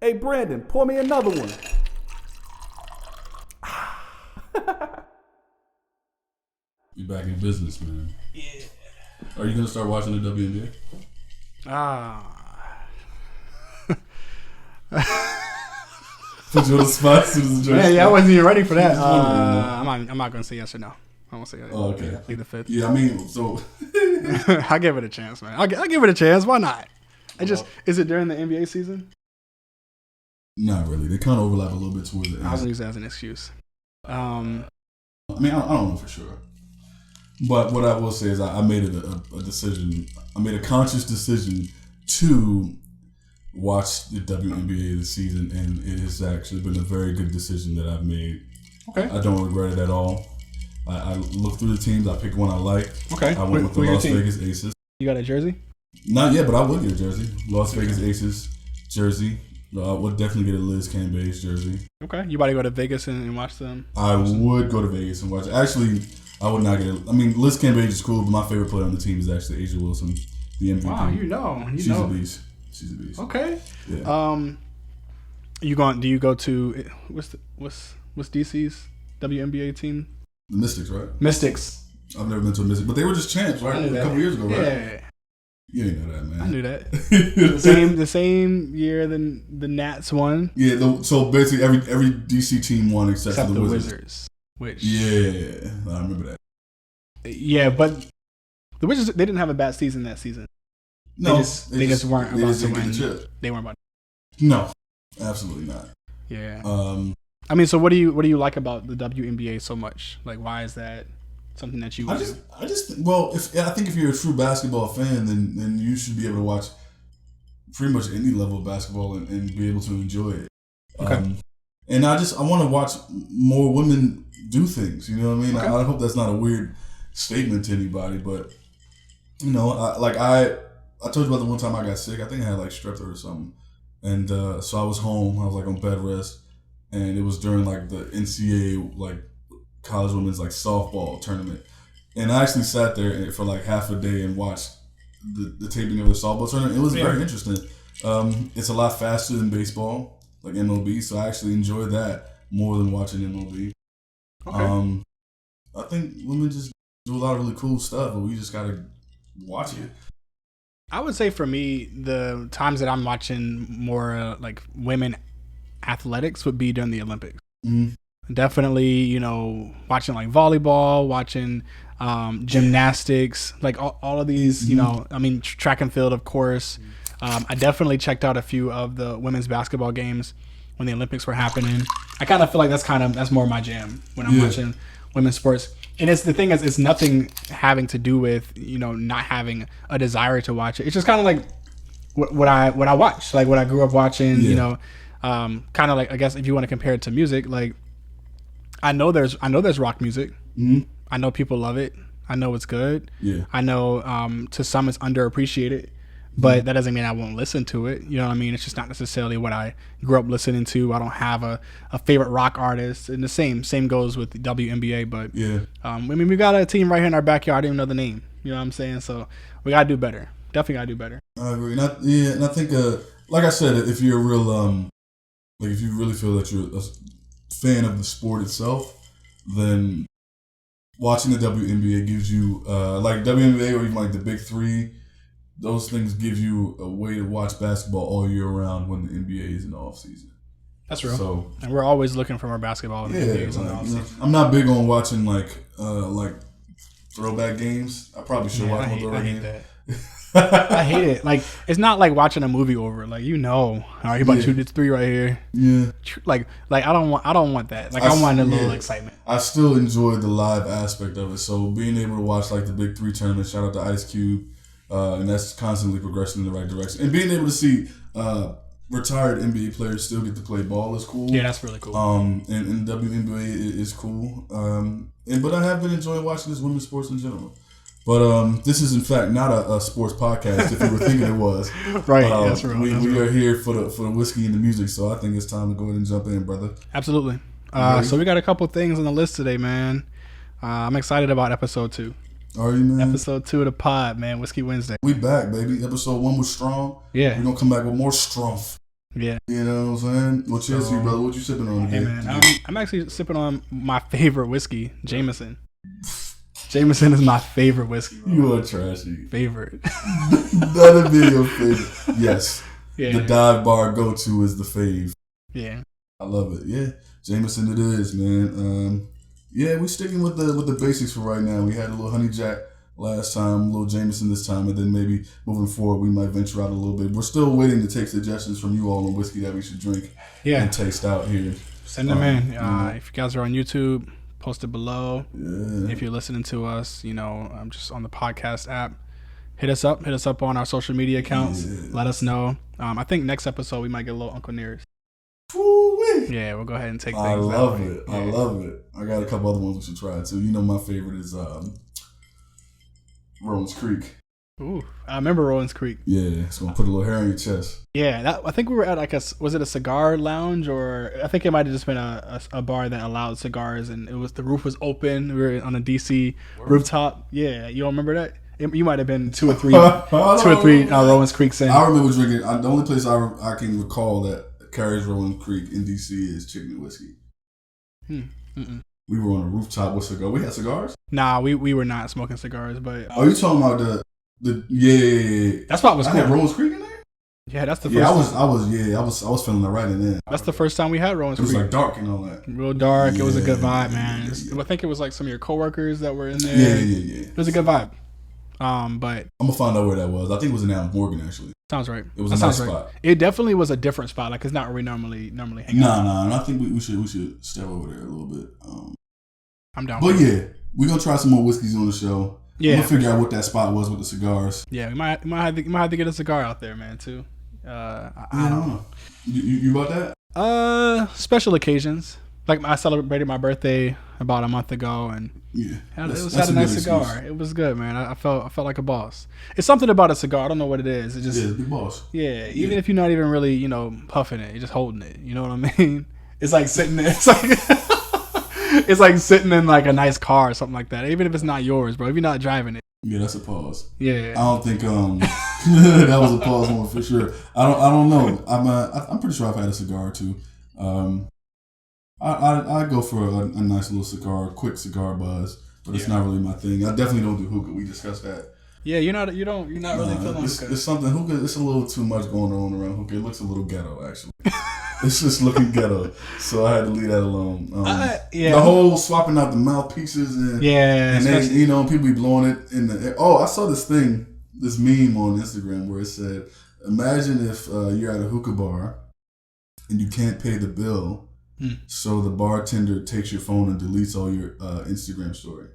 Hey, Brandon, pour me another one. You back in business, man. Yeah. Are you gonna start watching the WNBA? Put you on the spot. Yeah, I wasn't even ready for that. I'm not gonna say yes or no. I won't say yes. Oh, okay. Leave the fifth. Yeah, I mean, so I'll give it a chance, man. I'll give it a chance. Why not? Is it during the NBA season? Not really. They kind of overlap a little bit towards the end. I was gonna use that as an excuse. I mean, I don't know for sure. But what I will say is I made it a decision. I made a conscious decision to watch the WNBA this season, and it has actually been a very good decision that I've made. Okay. I don't regret it at all. I looked through the teams. I picked one I like. Okay. I went with the Las Vegas Aces. You got a jersey? Not yet, but I would get a jersey. Las Vegas Aces jersey. I would definitely get a Liz Cambage jersey. Okay. You about to go to Vegas and watch them? I would go to Vegas and watch. Actually, I would not get it. I mean, Liz Cambage is cool, but my favorite player on the team is actually Asia Wilson, the MVP. Wow, you know. She's a beast. She's a beast. Okay. Yeah. Do you go to what's DC's WNBA team? The Mystics, right? Mystics. I've never been to a Mystic, but they were just champs, right? A couple years ago, right? Yeah. You didn't know that, man. I knew that. the same year the Nats won. Yeah. So basically, every DC team won except for the Wizards. Which I remember that. Yeah, but the Wizards, they didn't have a bad season that season. No, they just weren't about to win. They weren't about. No, absolutely not. Yeah. I mean, so what do you like about the WNBA so much? Like, why is that something that you? I think if you're a true basketball fan, then you should be able to watch pretty much any level of basketball and be able to enjoy it. Okay. And I want to watch more women do things. You know what I mean? Okay. I hope that's not a weird statement to anybody, but you know, I told you about the one time I got sick. I think I had like strep throat or something, and so I was home. I was like on bed rest, and it was during like the NCAA like college women's like softball tournament, and I actually sat there for like half a day and watched the taping of the softball tournament. It was very interesting. It's a lot faster than baseball, like MLB, so I actually enjoyed that more than watching MLB. Okay. I think women just do a lot of really cool stuff, but we just gotta watch it. I would say for me, the times that I'm watching more like women athletics would be during the Olympics. Mm-hmm. Definitely, you know, watching like volleyball, watching gymnastics, like all of these, mm-hmm. you know, I mean, track and field, of course. I definitely checked out a few of the women's basketball games when the Olympics were happening. I kind of feel like that's more my jam when I'm watching women's sports. And it's nothing having to do with, you know, not having a desire to watch it. It's just kind of like what I watch, like what I grew up watching, you know, kind of like, I guess if you want to compare it to music, like I know there's rock music. Mm-hmm. I know people love it. I know it's good. Yeah. I know to some it's underappreciated, but that doesn't mean I won't listen to it. You know what I mean? It's just not necessarily what I grew up listening to. I don't have a favorite rock artist. And the same goes with the WNBA. But I mean, we got a team right here in our backyard. I didn't even know the name. You know what I'm saying? So we got to do better. Definitely got to do better. I agree. And I think, like I said, if you're a real, like if you really feel that you're a fan of the sport itself, then watching the WNBA gives you, like WNBA or even like the Big Three, those things give you a way to watch basketball all year round when the NBA is in the off season. That's real. So, and we're always looking for more basketball in the NBA is in the off season. I'm not big on watching like throwback games. I probably should watch more throwback games. I hate it. Like, it's not like watching a movie over. Like, you know, all right, you about to shoot this three right here. Yeah. Like I don't want that. Like, I want a little excitement. I still enjoy the live aspect of it. So being able to watch like the Big Three tournament, shout out to Ice Cube. And that's constantly progressing in the right direction. And being able to see retired NBA players still get to play ball is cool. Yeah, that's really cool. And WNBA is cool. But I have been enjoying watching this women's sports in general. But this is in fact not a sports podcast. If you were thinking it was, right? That's right. We are here for the whiskey and the music. So I think it's time to go ahead and jump in, brother. Absolutely. So we got a couple things on the list today, man. I'm excited about episode 2. Are you, man? Episode 2 of the pod, man. Whiskey Wednesday. We back, baby. Episode 1 was strong. Yeah. We're going to come back with more strong. Yeah. You know what I'm saying? Well, cheers to you, brother. What you sipping on today? Hey, man. I'm actually sipping on my favorite whiskey, Jameson. Jameson is my favorite whiskey, bro. You are trashy. Favorite. That'd be your favorite. Yes. Yeah. The dive bar go-to is the fave. Yeah. I love it. Yeah. Jameson it is, man. Yeah, we sticking with the basics for right now. We had a little honey jack last time, a little Jameson this time, and then maybe moving forward we might venture out a little bit. We're still waiting to take suggestions from you all on whiskey that we should drink and taste out here. Send them in. If you guys are on YouTube, post it below. Yeah. If you're listening to us, just on the podcast app, hit us up. Hit us up on our social media accounts. Yeah. Let us know. I think next episode we might get a little Uncle Nearest. Yeah, we'll go ahead and take things. I love it. Yeah. I love it. I got a couple other ones we should try too. My favorite is Rowan's Creek. Ooh, I remember Rowan's Creek. Yeah, it's gonna put a little hair on your chest. Yeah, I think we were at was it a cigar lounge, or I think it might have just been a bar that allowed cigars, and the roof was open. We were on a DC rooftop. Yeah, you don't remember that? You might have been two or three Rowan's Creeks in. I remember drinking. The only place I can recall that carries Rowan's Creek in DC is Chicken and Whiskey. We were on a rooftop with cigars. We had cigars? Nah, we were not smoking cigars, but are you talking about the That's what was cool. I had Rowan's Creek in there? Yeah, that's the first I was feeling it right in there. That's the first time we had Rowan's Creek. It was like dark and all that. Real dark. Yeah, it was a good vibe, man. I think it was like some of your coworkers that were in there. Yeah. It was a good vibe. But I'm gonna find out where that was. I think it was in Allen Morgan, actually. Sounds right. It was a nice spot. It definitely was a different spot. Like, it's not where we normally hang out. Nah. And I think we should step over there a little bit. I'm down. But yeah, we're gonna try some more whiskeys on the show. Yeah, I'm gonna figure out what that spot was with the cigars. Yeah, we might have to get a cigar out there, man. Too. I don't know. You about that? Special occasions. Like, I celebrated my birthday about a month ago, and had a nice cigar. Excuse. It was good, man. I felt like a boss. It's something about a cigar. I don't know what it is. It just big boss. Yeah, even if you're not even really puffing it, you're just holding it. You know what I mean? It's like sitting there. It's like sitting in like a nice car or something like that. Even if it's not yours, bro. If you're not driving it. Yeah, that's a pause. Yeah. I don't think that was a pause one for sure. I don't know. I'm pretty sure I've had a cigar or two. I go for a nice little cigar, quick cigar buzz, but it's not really my thing. I definitely don't do hookah. We discussed that. Yeah, you're not really feeling hookah. It's something hookah. It's a little too much going on around hookah. It looks a little ghetto, actually. It's just looking ghetto, so I had to leave that alone. The whole swapping out the mouthpieces and then, people be blowing it in the air. Oh, I saw this meme on Instagram where it said, "Imagine if you're at a hookah bar and you can't pay the bill." So the bartender takes your phone and deletes all your Instagram story.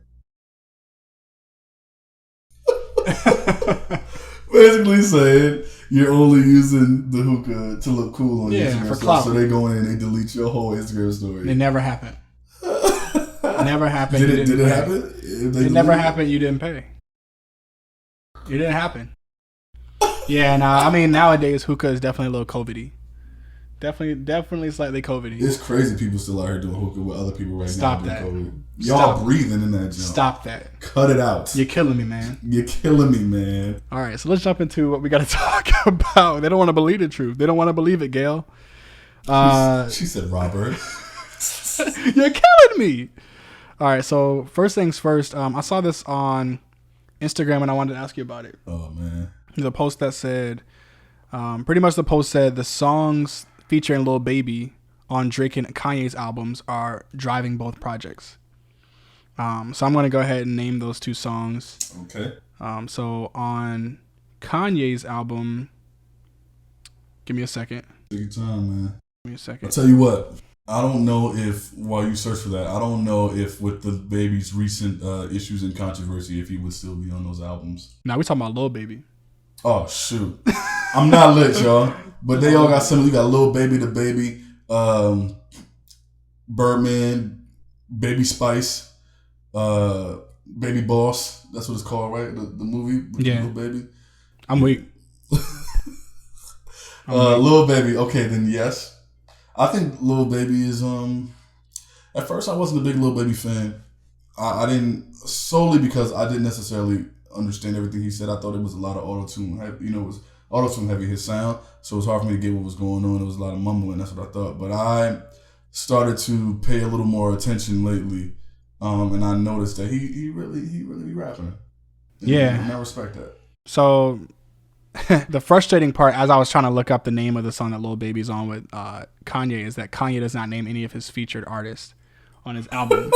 Basically saying you're only using the hookah to look cool on Instagram for story. clout. So they go in and they delete your whole Instagram story. It never happened. Never happened. Did it happen? It never happened. You didn't pay. It didn't happen. Yeah, I mean, nowadays hookah is definitely a little COVIDy. Definitely slightly COVIDy. It's crazy people still out here doing hookah with other people right Stop now. That. COVID. Y'all breathing in that jump. Stop that. Cut it out. You're killing me, man. You're killing me, man. All right, so let's jump into what we got to talk about. They don't want to believe the truth. They don't want to believe it, Gail. She said, Robert. You're killing me. All right, so first things first. I saw this on Instagram, and I wanted to ask you about it. Oh, man. There's a post that said, pretty much the post said the songs featuring Lil Baby on Drake and Kanye's albums are driving both projects. So I'm going to go ahead and name those two songs. Okay. So on Kanye's album, give me a second. Take your time, man. Give me a second. I'll tell you what. I don't know if, while you search for that, I don't know if with the Baby's recent issues and controversy, if he would still be on those albums. Now we're talking about Lil Baby. Oh, shoot. I'm not lit, y'all. But they all got similar. You got Lil Baby, the Baby, Birdman, Baby Spice, Baby Boss. That's what it's called, right? The movie with Lil Baby. I'm weak. Lil Baby. Okay, then yes. I think Lil Baby is. At first, I wasn't a big Lil Baby fan. I didn't, solely because I didn't necessarily understand everything he said. I thought it was a lot of auto-tune. It was auto-tune heavy his sound, so it was hard for me to get what was going on. There was a lot of mumbling. That's what I thought. But I started to pay a little more attention lately, and I noticed that he really be rapping. And I respect that. So the frustrating part, as I was trying to look up the name of the song that Lil Baby's on with Kanye, is that Kanye does not name any of his featured artists on his album.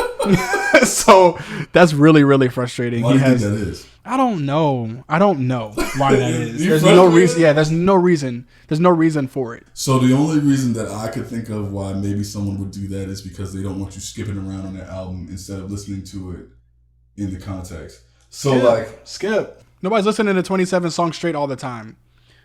So that's really, really frustrating. Why do you think that is? I don't know why that is. There's no reason. Yeah, there's no reason. There's no reason for it. So the only reason that I could think of why maybe someone would do that is because they don't want you skipping around on their album instead of listening to it in the context. So skip. Nobody's listening to 27 songs straight all the time.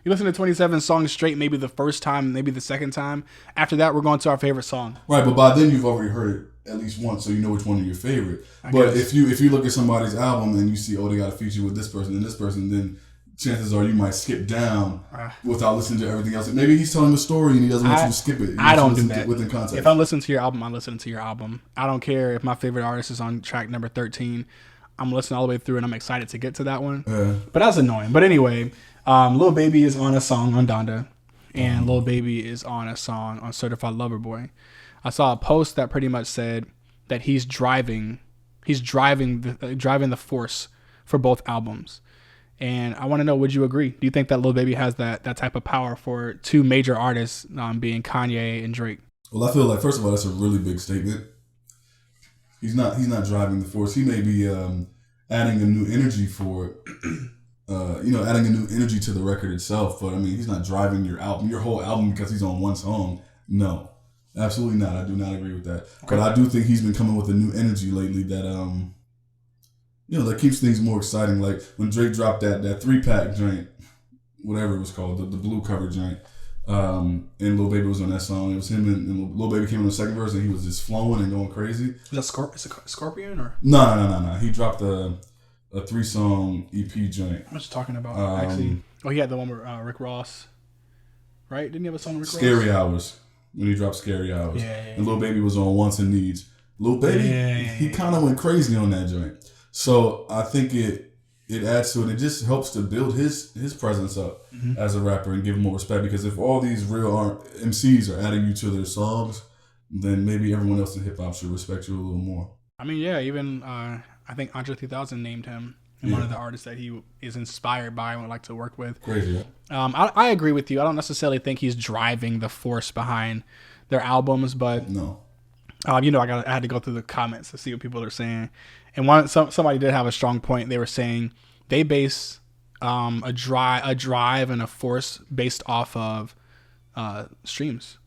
You listen to 27 songs straight maybe the first time, maybe the second time. After that, we're going to our favorite song. Right, but by then you've already heard it at least once, so you know which one is your favorite. But if you look at somebody's album and you see, they got a feature with this person and this person, then chances are you might skip down without listening to everything else. Maybe he's telling a story and he doesn't want you to skip it. I don't do that. Within context. If I'm listening to your album, I'm listening to your album. I don't care if my favorite artist is on track number 13. I'm listening all the way through and I'm excited to get to that one. But that's annoying. But anyway, Lil Baby is on a song on Donda, and Lil Baby is on a song on Certified Lover Boy. I saw a post that pretty much said that he's driving the force for both albums. And I want to know, would you agree? Do you think that Lil Baby has that type of power for two major artists, being Kanye and Drake? Well, I feel like, first of all, that's a really big statement. He's not driving the force. He may be adding a new energy for it. Adding a new energy to the record itself. But I mean, he's not driving your whole album because he's on one song. No, absolutely not. I do not agree with that. Okay. But I do think he's been coming with a new energy lately that that keeps things more exciting. Like when Drake dropped that 3-pack joint, whatever it was called, the blue cover joint. And Lil Baby was on that song. It was him and Lil Baby came on the second verse and he was just flowing and going crazy. Is that Scorpion or? No. He dropped a 3-song EP joint. What you talking about? Actually, he had the one with Rick Ross, right? Didn't he have a song with Rick Ross? Scary Hours. When he dropped Scary Hours. Yeah. And Lil Baby was on Wants and Needs. Lil Baby, he kind of went crazy on that joint. So I think it adds to it. It just helps to build his presence up as a rapper and give him more respect. Because if all these real MCs are adding you to their songs, then maybe everyone else in hip hop should respect you a little more. I mean, yeah, even I think Andre 3000 named him one of the artists that he is inspired by and would like to work with. Crazy, yeah. I agree with you. I don't necessarily think he's driving the force behind their albums, but no. I had to go through the comments to see what people are saying. And somebody did have a strong point. They were saying they base a drive and a force based off of streams,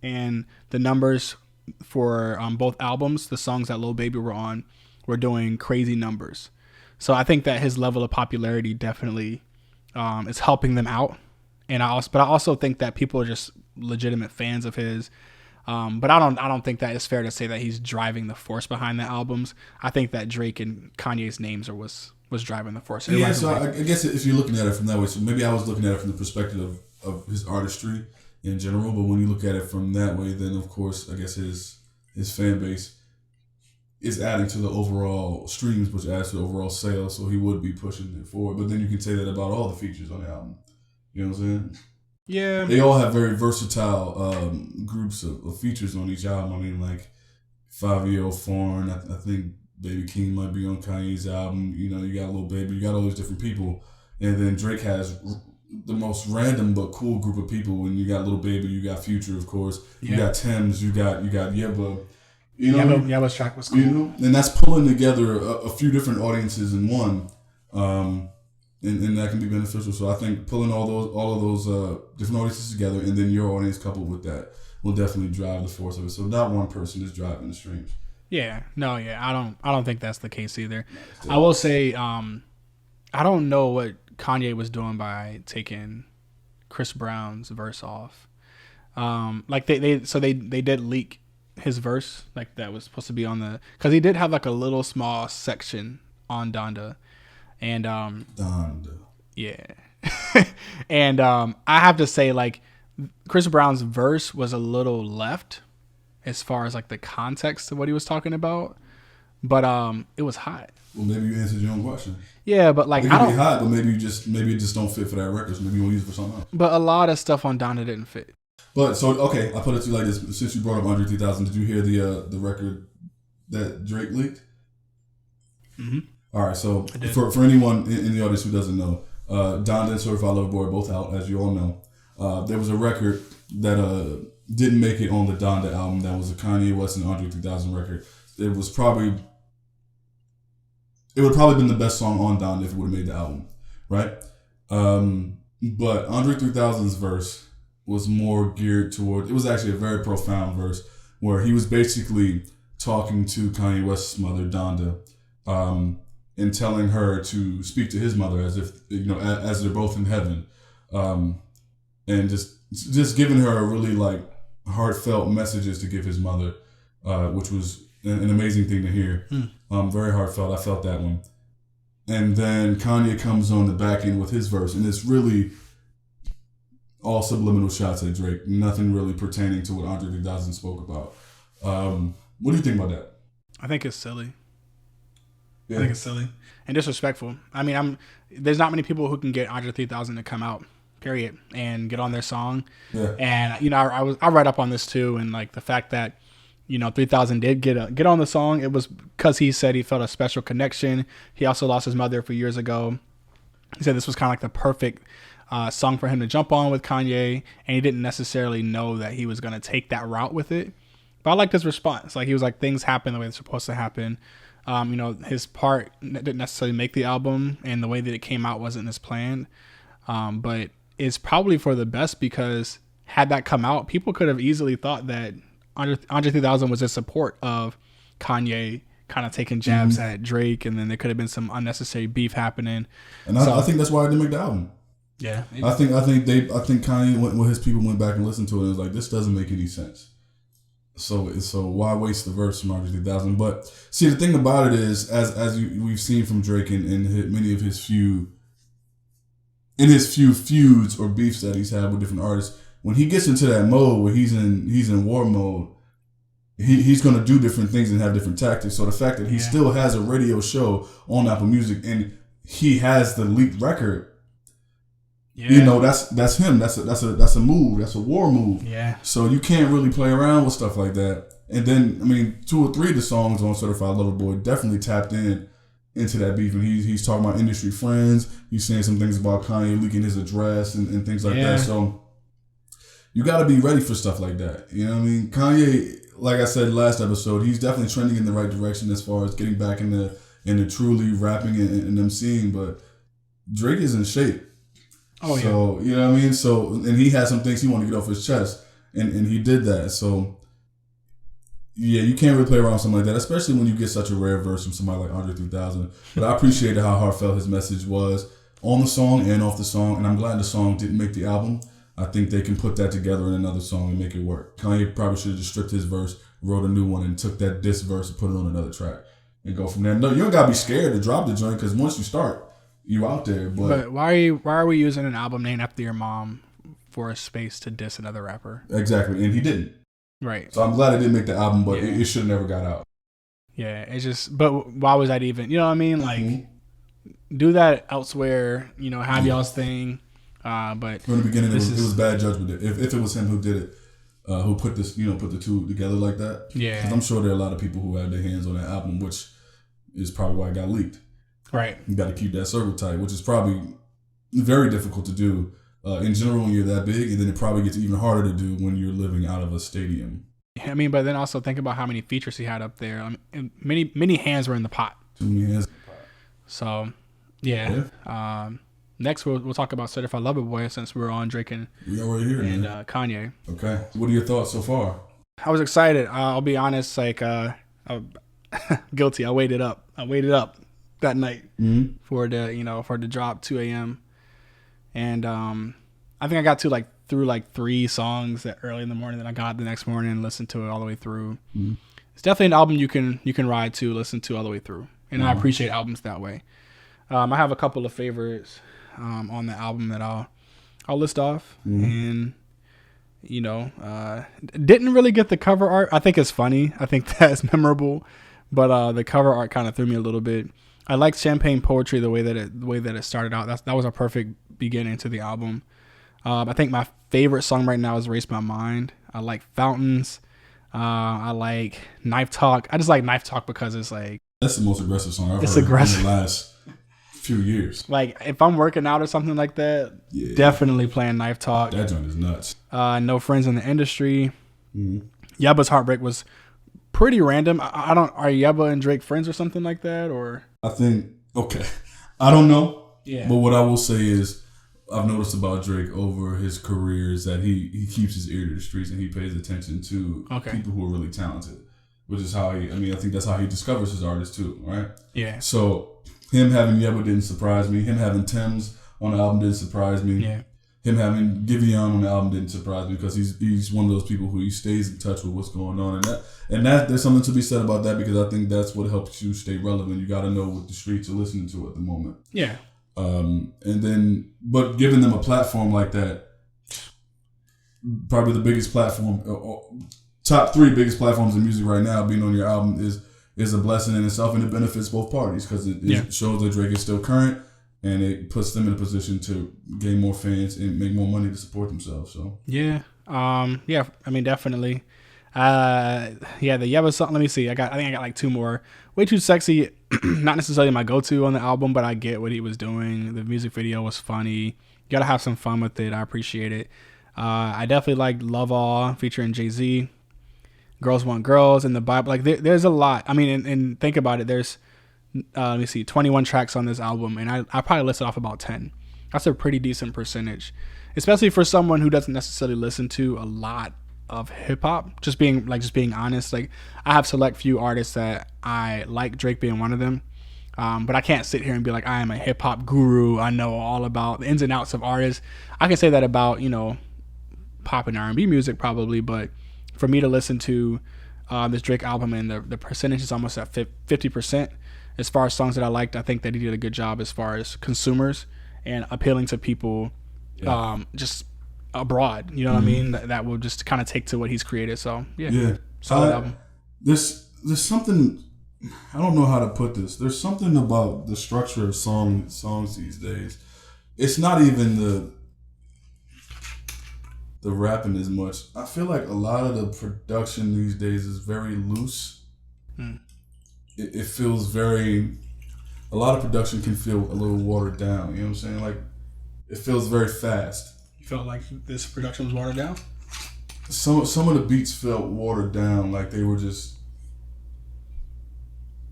and the numbers for both albums, the songs that Lil Baby were on, were doing crazy numbers. So I think that his level of popularity definitely is helping them out. And I also think that people are just legitimate fans of his. But I don't think that it's fair to say that he's driving the force behind the albums. I think that Drake and Kanye's names was driving the force. Yeah, so I guess if you're looking at it from that way, so maybe I was looking at it from the perspective of his artistry in general. But when you look at it from that way, then of course I guess his fan base is adding to the overall streams, which adds to the overall sales. So he would be pushing it forward. But then you can say that about all the features on the album. You know what I'm saying? Yeah. They all have very versatile groups of features on each album. I mean, like 5-Year-Old Foreign. I think Baby King might be on Kanye's album. You got Lil Baby. You got all these different people. And then Drake has the most random but cool group of people. When you got Lil Baby, you got Future, of course. Yeah. You got Thames. You got Yebba. Yebba's track was cool. And that's pulling together a few different audiences in one. And that can be beneficial. So I think pulling all of those different audiences together, and then your audience coupled with that, will definitely drive the force of it. So not one person is driving the streams. Yeah, no, yeah, I don't think that's the case either. I will say, I don't know what Kanye was doing by taking Chris Brown's verse off. Like they did leak his verse, like that was supposed to be on because he did have like a little small section on Donda. And Donda. Yeah. And I have to say, like, Chris Brown's verse was a little left as far as like the context of what he was talking about, but it was hot. Well, maybe you answered your own question. Yeah, but like it could be hot, but maybe it just don't fit for that record. So maybe you want to use it for something else. But a lot of stuff on Donda didn't fit. But so okay, I put it to you like this. Since you brought up Andre 3000, did you hear the record that Drake leaked? Mm-hmm. All right, so for anyone in the audience who doesn't know, Donda and Certified Lover Boy are both out, as you all know. There was a record that didn't make it on the Donda album. That was a Kanye West and Andre 3000 record. It would probably been the best song on Donda if it would have made the album, right? But Andre 3000's verse was more geared toward. It was actually a very profound verse where he was basically talking to Kanye West's mother, Donda, and telling her to speak to his mother as if as they're both in heaven, and just giving her a really like heartfelt messages to give his mother, which was an amazing thing to hear. Very heartfelt. I felt that one. And then Kanye comes on the back end with his verse, and it's really all subliminal shots at Drake. Nothing really pertaining to what Andre 3000 spoke about. What do you think about that? I think it's silly. Yeah. I think it's silly and disrespectful. I mean, there's not many people who can get Andre 3000 to come out, period, and get on their song. Yeah. And I read up on this too, and like the fact that 3000 did get on the song, it was because he said he felt a special connection. He also lost his mother a few years ago. He said this was kind of like the perfect song for him to jump on with Kanye, and he didn't necessarily know that he was going to take that route with it. But I liked his response. Like, he was like, things happen the way they're supposed to happen. His part didn't necessarily make the album, and the way that it came out wasn't as planned. But it's probably for the best, because had that come out, people could have easily thought that Andre 3000 was in support of Kanye, kind of taking jabs at Drake, and then there could have been some unnecessary beef happening. And I think that's why I didn't make the album. Yeah, I think Kanye when his people went back and listened to it, it was like, this doesn't make any sense. So why waste the verse from Andre 3000? But see, the thing about it is, as we've seen from Drake in many of his few feuds or beefs that he's had with different artists, when he gets into that mode where he's in war mode, he's going to do different things and have different tactics. So the fact that he still has a radio show on Apple Music and he has the leaked record, that's him. That's a move. That's a war move. Yeah. So you can't really play around with stuff like that. And then, I mean, 2 or 3 of the songs on Certified Lover Boy definitely tapped into that beef. And he's talking about industry friends. He's saying some things about Kanye leaking his address and things like that. So you got to be ready for stuff like that. You know what I mean? Kanye, like I said last episode, he's definitely trending in the right direction as far as getting back into truly rapping and emceeing. But Drake is in shape. Oh, so, you know what I mean? So, and he had some things he wanted to get off his chest, and he did that. So, yeah, you can't really play around with something like that, especially when you get such a rare verse from somebody like Andre 3000. But I appreciated how heartfelt his message was on the song and off the song, and I'm glad the song didn't make the album. I think they can put that together in another song and make it work. Kanye probably should have just stripped his verse, wrote a new one, and took that diss verse and put it on another track and go from there. No, you don't got to be scared to drop the joint, because once you start, you out there. But why are we using an album named after your mom for a space to diss another rapper? Exactly, and he didn't. Right. So I'm glad it didn't make the album, but it should have never got out. Yeah, it's just, but why was that even? You know what I mean? Like, do that elsewhere. Have y'all's thing. But from the beginning, it was bad judgment. If it was him who did it, who put this, put the two together like that. Yeah. Because I'm sure there are a lot of people who had their hands on that album, which is probably why it got leaked. Right. You got to keep that circle tight, which is probably very difficult to do in general when you're that big, and then it probably gets even harder to do when you're living out of a stadium. I mean, but then also think about how many features he had up there. I mean, many hands were in the pot. Too many hands in the pot. So, yeah. Next, we'll talk about Certified Lover Boy, since we're on Drake and Kanye. Okay. What are your thoughts so far? I was excited. I'll be honest. Like, guilty. I waited up that night for the drop 2 a.m. And I think I got through 3 songs that early in the morning that I got the next morning and listened to it all the way through. It's definitely an album you can ride to, listen to all the way through, and I appreciate albums that way. I have a couple of favorites on the album that I'll list off, and didn't really get the cover art. I think it's funny. I think that's memorable, but the cover art kind of threw me a little bit. I liked Champagne Poetry the way that it started out. That was a perfect beginning to the album. I think my favorite song right now is Race My Mind. I like Fountains. I like Knife Talk. I just like Knife Talk because it's like... That's the most aggressive song I've heard aggressive. in the last few years. Like, if I'm working out or something like that, definitely playing Knife Talk. That joint is nuts. No Friends in the Industry. Yebba's Heartbreak was pretty random. I don't... Are Yebba and Drake friends or something like that? Or... I think... Okay. I don't know. Yeah. But what I will say is, I've noticed about Drake over his career is that he keeps his ear to the streets and he pays attention to people who are really talented, which is how I think that's how he discovers his artists too, right? Yeah. So him having Yebba didn't surprise me. Him having Thames on the album didn't surprise me. Yeah. Him having Giveon on the album didn't surprise me because he's one of those people who he stays in touch with what's going on, and that there's something to be said about that because I think that's what helps you stay relevant. You got to know what the streets are listening to at the moment. Yeah. But giving them a platform like that, probably the biggest platform, top 3 biggest platforms in music right now, being on your album is a blessing in itself, and it benefits both parties because it shows that Drake is still current, and it puts them in a position to gain more fans and make more money to support themselves. So yeah, I mean definitely. The Yebba song. Let me see. I think I got like 2 more. Way Too Sexy. Not necessarily my go-to on the album, but I get what he was doing. The music video was funny. You gotta have some fun with it. I appreciate it. I definitely like Love All featuring Jay-Z. Girls Want Girls and the Bible. Like there's a lot. I mean, and think about it. There's let me see, 21 tracks on this album, and I probably listed off about 10. That's a pretty decent percentage, especially for someone who doesn't necessarily listen to a lot of hip hop. Just being honest, like I have select few artists that I like, Drake being one of them. But I can't sit here and be like, I am a hip hop guru. I know all about the ins and outs of artists. I can say that about, pop and R&B music probably, but for me to listen to this Drake album and the percentage is almost at 50% as far as songs that I liked. I think that he did a good job as far as consumers and appealing to people just abroad, you know what I mean? That will just kind of take to what he's created. So solid album. There's something, I don't know how to put this. There's something about the structure of songs these days. It's not even the rapping as much. I feel like a lot of the production these days is very loose. It feels very... A lot of production can feel a little watered down. You know what I'm saying? Like, it feels very fast. You felt like this production was watered down? Some of the beats felt watered down. Like they were just...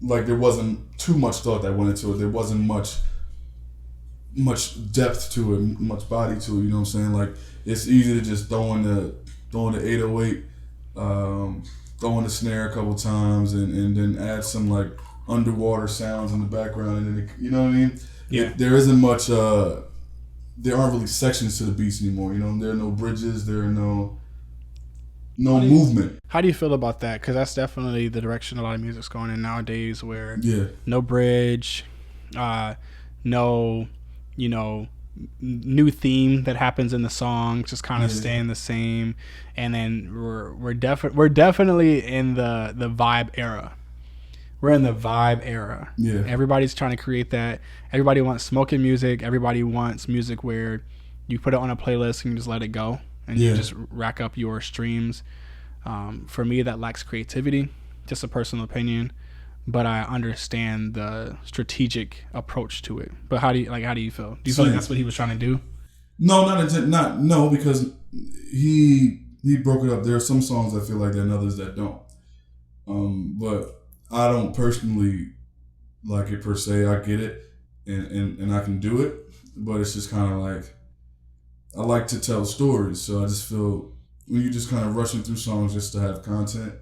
Like there wasn't too much thought that went into it. There wasn't much depth to it, much body to it. You know what I'm saying? Like it's easy to just throw in the 808, throw in the snare a couple times, and then add some like underwater sounds in the background, and then you know what I mean? Yeah. There isn't much. There aren't really sections to the beats anymore. You know, there are no bridges. There are no movement. How do you feel about that? Because that's definitely the direction a lot of music's going in nowadays, where no bridge, no, new theme that happens in the song, just kind of staying the same. And then we're definitely in the vibe era. We're in the vibe era. Yeah. Everybody's trying to create that. Everybody wants smoking music. Everybody wants music where you put it on a playlist and you just let it go. And you just rack up your streams. For me, that lacks creativity. Just a personal opinion. But I understand the strategic approach to it. But how do you feel? Do you feel like that's what he was trying to do? No, because he broke it up. There are some songs I feel like there and others that don't. But I don't personally like it per se. I get it, and I can do it. But it's just kind of like, I like to tell stories, so I just feel when you're just kind of rushing through songs just to have content.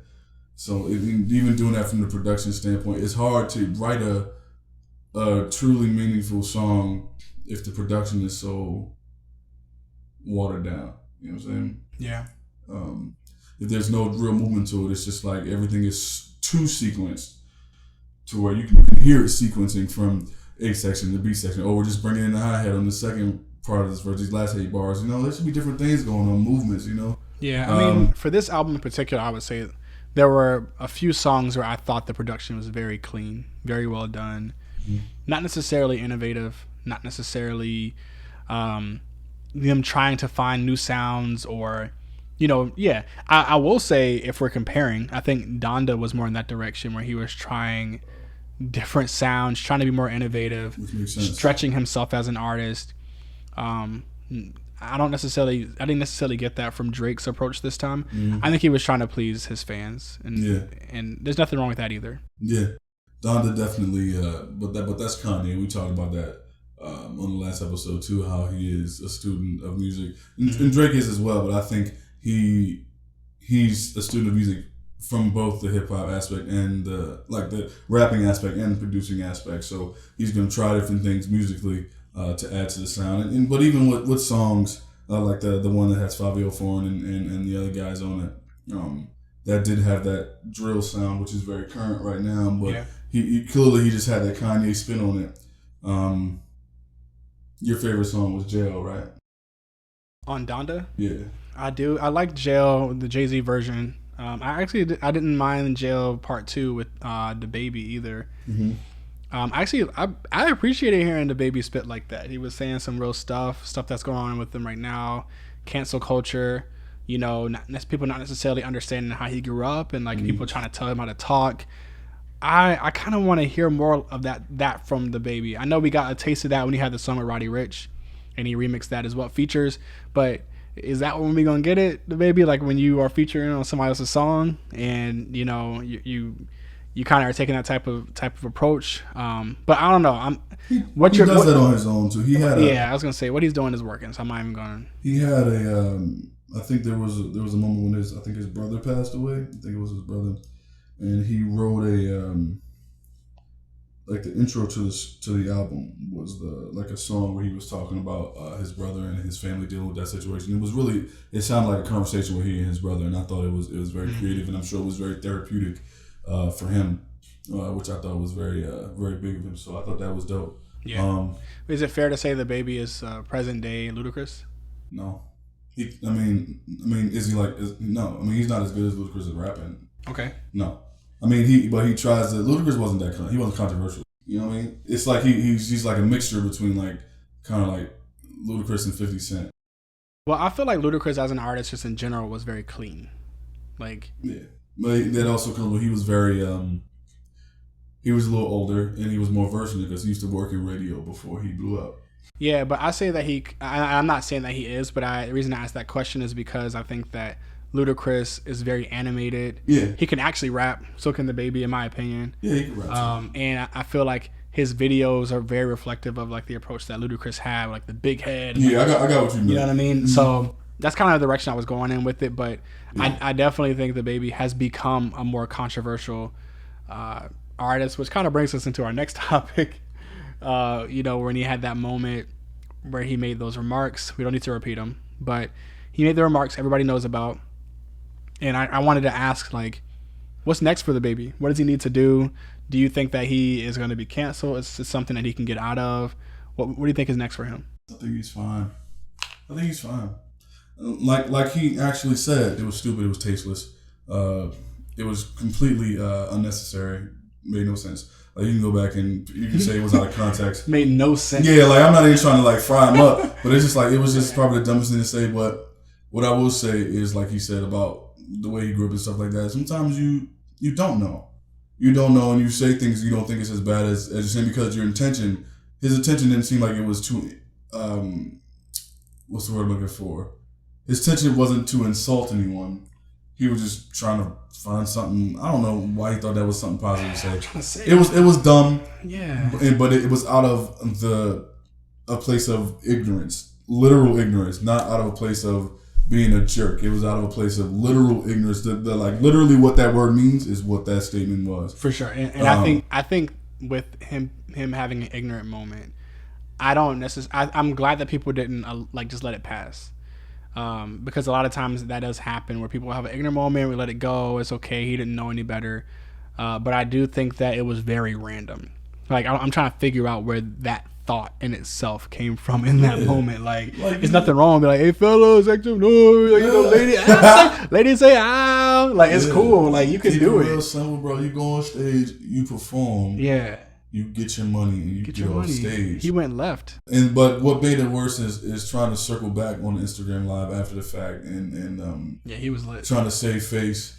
So even doing that from the production standpoint, it's hard to write a truly meaningful song if the production is so watered down. You know what I'm saying? Yeah. If there's no real movement to it, it's just like everything is too sequenced to where you can hear it sequencing from A section to B section. Or we're just bringing in the hi-hat on the second part of this verse, these last 8 bars. There should be different things going on, movements, Yeah, I mean, for this album in particular, I would say there were a few songs where I thought the production was very clean, very well done. Not necessarily innovative, not necessarily them trying to find new sounds or, I will say, if we're comparing, I think Donda was more in that direction where he was trying different sounds, trying to be more innovative, stretching himself as an artist. I didn't necessarily get that from Drake's approach this time. I think he was trying to please his fans, and there's nothing wrong with that either. Yeah, Donda definitely, but that's Kanye. We talked about that on the last episode too, how he is a student of music, and Drake is as well. But I think he's a student of music from both the hip hop aspect and the rapping aspect and the producing aspect. So he's going to try different things musically to add to the sound. But even with songs like the one that has Fabio Foreign and the other guys on it, that did have that drill sound, which is very current right now. But he clearly just had that Kanye spin on it. Your favorite song was Jail, right? On Donda? Yeah. I do. I like Jail, the Jay-Z version. I didn't mind Jail Part 2 with the Baby either. I appreciated hearing the Baby spit like that. He was saying some real stuff that's going on with them right now. Cancel culture, people not necessarily understanding how he grew up and people trying to tell him how to talk. I kind of want to hear more of that from the Baby. I know we got a taste of that when he had the song with Roddy Ricch, and he remixed that as well, features, but is that when we gonna get it, the Baby? Like when you are featuring on somebody else's song, and you kind of are taking that type of approach. But I don't know. He does that on his own too. I was gonna say what he's doing is working, so I'm not even going. He had I think there was a moment when his brother passed away. I think it was his brother, and he wrote the intro to the album was a song where he was talking about his brother and his family dealing with that situation. It sounded like a conversation with he and his brother, and I thought it was very creative, and I'm sure it was very therapeutic for him, which I thought was very very big of him. So I thought that was dope. Yeah. Is it fair to say the Baby is present day Ludacris? No. Is he no? I mean, he's not as good as Ludacris at rapping. Okay. No. I mean, he tries to. Ludacris wasn't he wasn't controversial. You know what I mean? It's like he's like a mixture between kind of like Ludacris and 50 Cent. Well, I feel like Ludacris as an artist, just in general, was very clean. Yeah, but that also comes when he was very he was a little older and he was more versatile because he used to work in radio before he blew up. Yeah, but I say that I'm not saying that he is, but the reason I asked that question is because I think that Ludacris is very animated. Yeah. He can actually rap. So can the Baby, in my opinion. Yeah, he can rap. And I feel like his videos are very reflective of the approach that Ludacris had, like the big head. Yeah, I got what you mean. You know what I mean? Mm-hmm. So that's kind of the direction I was going in with it. But I definitely think the Baby has become a more controversial artist, which kind of brings us into our next topic. When he had that moment where he made those remarks. We don't need to repeat them, but he made the remarks everybody knows about. And I wanted to ask, what's next for the Baby? What does he need to do? Do you think that he is going to be canceled? Is it something that he can get out of? What do you think is next for him? I think he's fine. Like he actually said, it was stupid. It was tasteless. It was completely unnecessary. Made no sense. You can go back and you can say it was out of context. Made no sense. Yeah, I'm not even trying to fry him up, but it's just it was just probably the dumbest thing to say. But what I will say is, like he said about the way he grew up and stuff like that, sometimes you don't know. You don't know, and you say things you don't think it's as bad as you're saying because his intention didn't seem like it was too, what's the word I'm looking for? His intention wasn't to insult anyone. He was just trying to find something. I don't know why he thought that was something positive to say. It was dumb. Yeah. But it was out of a place of ignorance, literal ignorance, not out of a place of being a jerk. It was out of a place of literal ignorance. Literally what that word means is what that statement was. For sure. And I think with him having an ignorant moment, I'm glad that people didn't just let it pass. Because a lot of times that does happen where people have an ignorant moment, we let it go, it's okay, he didn't know any better. But I do think that it was very random. I'm trying to figure out where that thought in itself came from in that moment. There's nothing wrong. Be like, hey fellas, act some noise. Lady say ow. It's cool. You can do it. Real simple, bro. You go on stage, you perform. Yeah. You get your money and you get off stage. He went left. But what made it worse is trying to circle back on Instagram Live after the fact and he was lit. Trying to save face.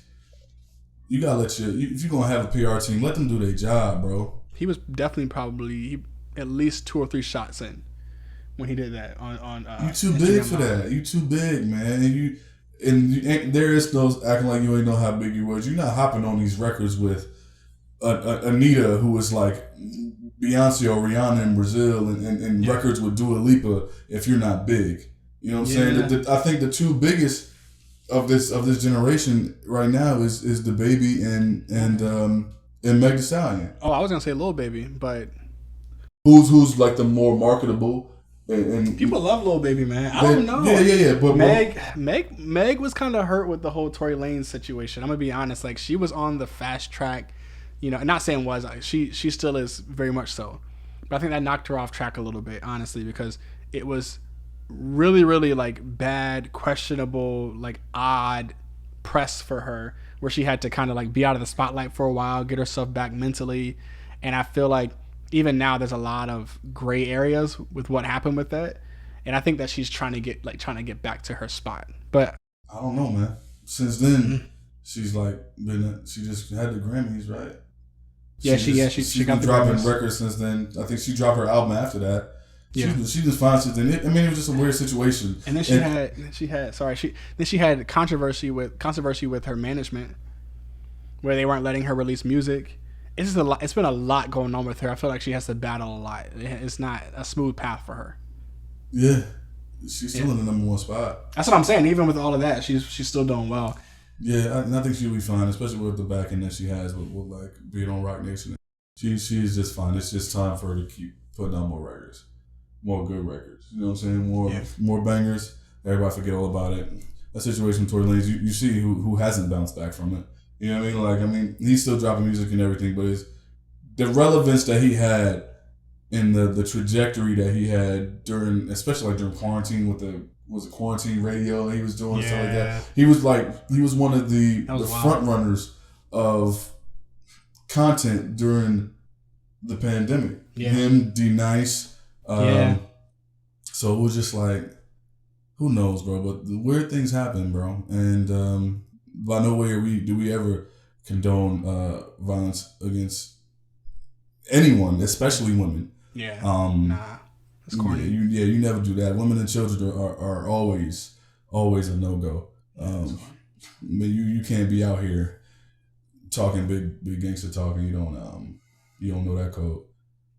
You gotta if you're gonna have a PR team, let them do their job, bro. He was definitely probably at least 2 or 3 shots in when he did that on you too big for that. You too big, man. And there is those acting like you ain't know how big you was. You're not hopping on these records with Anita, who was like Beyonce or Rihanna in Brazil, and records with Dua Lipa if you're not big. You know what I'm saying? I think the 2 biggest of this generation right now is the Baby and Meg Thee Stallion. Oh, I was gonna say Lil Baby, but who's like the more marketable. And people love Lil Baby, man. I don't know. Yeah. But Meg was kind of hurt with the whole Tory Lanez situation. I'm gonna be honest. Like, she was on the fast track, not saying was. She still is very much so, but I think that knocked her off track a little bit, honestly, because it was really, really like bad, questionable, like odd press for her, where she had to kind of like be out of the spotlight for a while, get herself back mentally, and I feel like even now there's a lot of gray areas with what happened with that, and I think that she's trying to get back to her spot. But I don't know, man. Since then, she's like she just had the Grammys, right? She got been dropping records since then. I think she dropped her album after that. Yeah, she just finds it. It was just a weird situation. And then she had controversy with her management, where they weren't letting her release music. It's just a lot. It's been a lot going on with her. I feel like she has to battle a lot. It's not a smooth path for her. Yeah, she's still in the number 1 spot. That's what I'm saying. Even with all of that, she's still doing well. Yeah, I think she'll be fine, especially with the backing that she has with like being on Rock Nation. She's just fine. It's just time for her to keep putting out more records, more good records. You know what I'm saying? More bangers. Everybody forget all about it. That situation with Tory Lanez, you see who hasn't bounced back from it. You know what I mean? he's still dropping music and everything, but it's the relevance that he had and the trajectory that he had especially during quarantine with the quarantine radio he was doing, stuff like that. He was one of the front runners of content during the pandemic. Yeah. Him, D Nice. So it was just like, who knows, bro? But the weird things happen, bro, and by no way do we ever condone violence against anyone, especially women. Yeah. Nah. It's corny. You never do that. Women and children are always a no-go. You can't be out here talking big gangster talk and you don't know that code.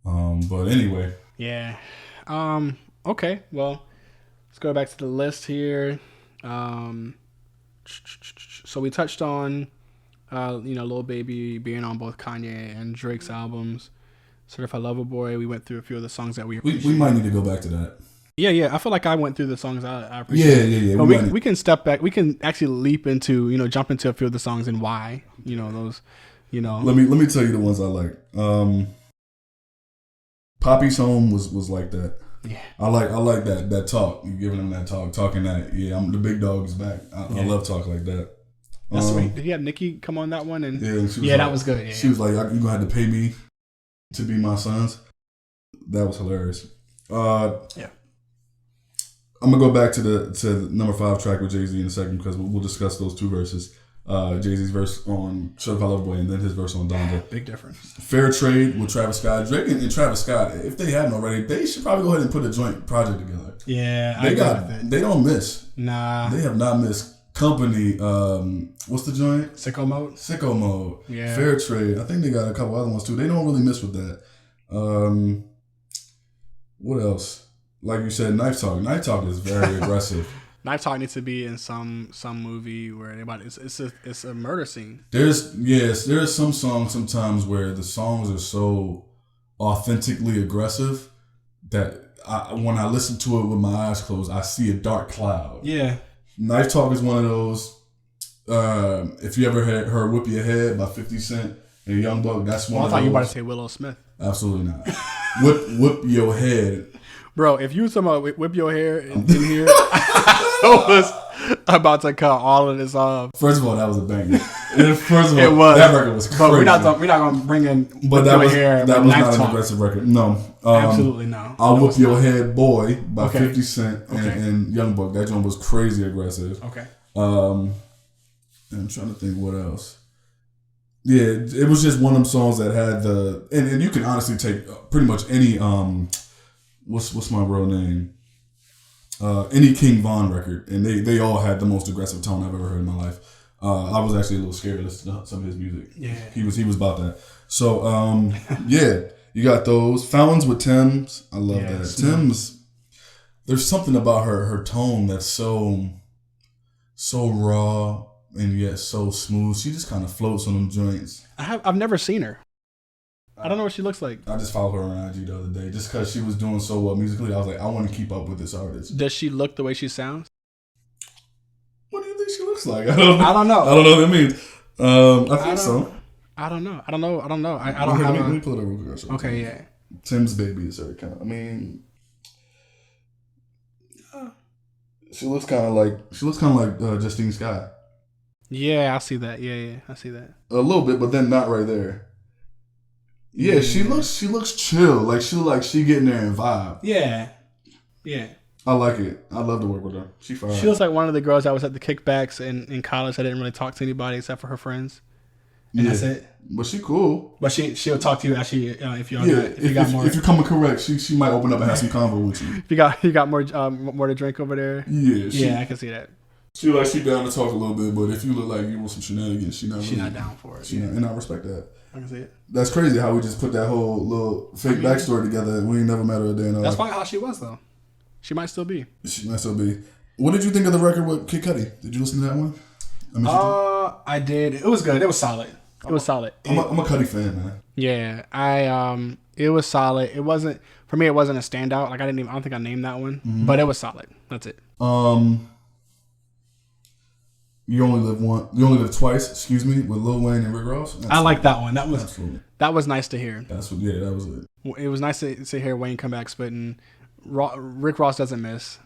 But anyway. Yeah. Okay. Well, let's go back to the list here. So we touched on, Lil Baby being on both Kanye and Drake's albums. Certified Lover Boy. We went through a few of the songs that we might need to go back to that. Yeah. I feel like I went through the songs I appreciate. Yeah. But we can step back. We can actually leap into, jump into a few of the songs and why, those, Let me tell you the ones I like. Poppy's Home was like that. Yeah. I like that talk. You giving them that talking that. Yeah, I'm the big dog is back. I love talk like that. That's sweet. Did he have Nicki come on that one? And that was good. Yeah, she was like, "You're gonna have to pay me to be my sons." That was hilarious. Yeah. I'm gonna go back to the number 5 track with Jay-Z in a second because we'll discuss those 2 verses. Jay-Z's verse on Certified Lover Boy and then his verse on Donda. Big difference. Fair Trade with Travis Scott. Drake and Travis Scott, if they haven't already, they should probably go ahead and put a joint project together. Yeah, they don't miss. Nah. They have not missed. Company, what's the joint? Sicko Mode. Yeah. Fair Trade. I think they got a couple other ones too. They don't really miss with that. What else? Like you said, Knife Talk. Knife Talk is very aggressive. Knife Talk needs to be in some movie where it's a murder scene. There's some songs sometimes where the songs are so authentically aggressive that when I listen to it with my eyes closed, I see a dark cloud. Yeah. Knife Talk is one of those. If you ever heard "Whip Your Head" by 50 Cent and Young Buck, that's one. I thought you were about to say Willow Smith. Absolutely not. Whip Your Head. Bro, if you were talking about whip your hair in here, I about to cut all of this off. First of all, that was a banger. First of all, It was. that record was crazy. But we're not going to bring in. But that was not an aggressive record. No, absolutely no. I'll Whoop Your Head, Boy by 50 Cent and Young Buck. That joint was crazy aggressive. Okay. I'm trying to think what else. Yeah, it was just one of them songs that had the and you can honestly take pretty much any what's my real name. Any King Von record, and they all had the most aggressive tone I've ever heard in my life. I was actually a little scared to listen to some of his music. Yeah, he was about that. So yeah, you got those Fountains with Tim's. I love that. Tim's. There's something about her tone that's so raw and yet so smooth. She just kind of floats on them joints. I've never seen her. I don't know what she looks like. I just followed her on IG the other day just because she was doing so well musically. I was like, I want to keep up with this artist. Does she look the way she sounds? What do you think she looks like? I don't know. I don't know what that means. I think so. I don't know. I don't know. I don't have. Let me pull it up real quick. Okay, yeah. Tim's Baby is her account. I mean, she looks kind of like Justine Skye. Yeah, I see that. Yeah, I see that. A little bit, but then not right there. Yeah, she looks chill. Like she getting there and vibe. Yeah. I like it. I love to work with her. She fine. She looks like one of the girls that was at the kickbacks in college that didn't really talk to anybody except for her friends. And that's it. But she cool. But she'll talk to you actually if you if you're coming correct, she might open up and have some convo with you. If you got more to drink over there. Yeah, I can see that. She down to talk a little bit, but if you look like you want some shenanigans, she not down for it. And I respect that. I can see it. That's crazy how we just put that whole little fake backstory together and we ain't never met her a day in our life. That's probably how she was though. She might still be. What did you think of the record with Kid Cudi? Did you listen to that one? I did. It was good. It was solid. I'm a Cudi fan, man. Yeah, it was solid. It wasn't for me. It wasn't a standout. Like I don't think I named that one, but it was solid. That's it. You only live twice. Excuse me, with Lil Wayne and Rick Ross. I like that one. That was nice to hear. That was it. It was nice to hear Wayne come back spitting. Rick Ross doesn't miss.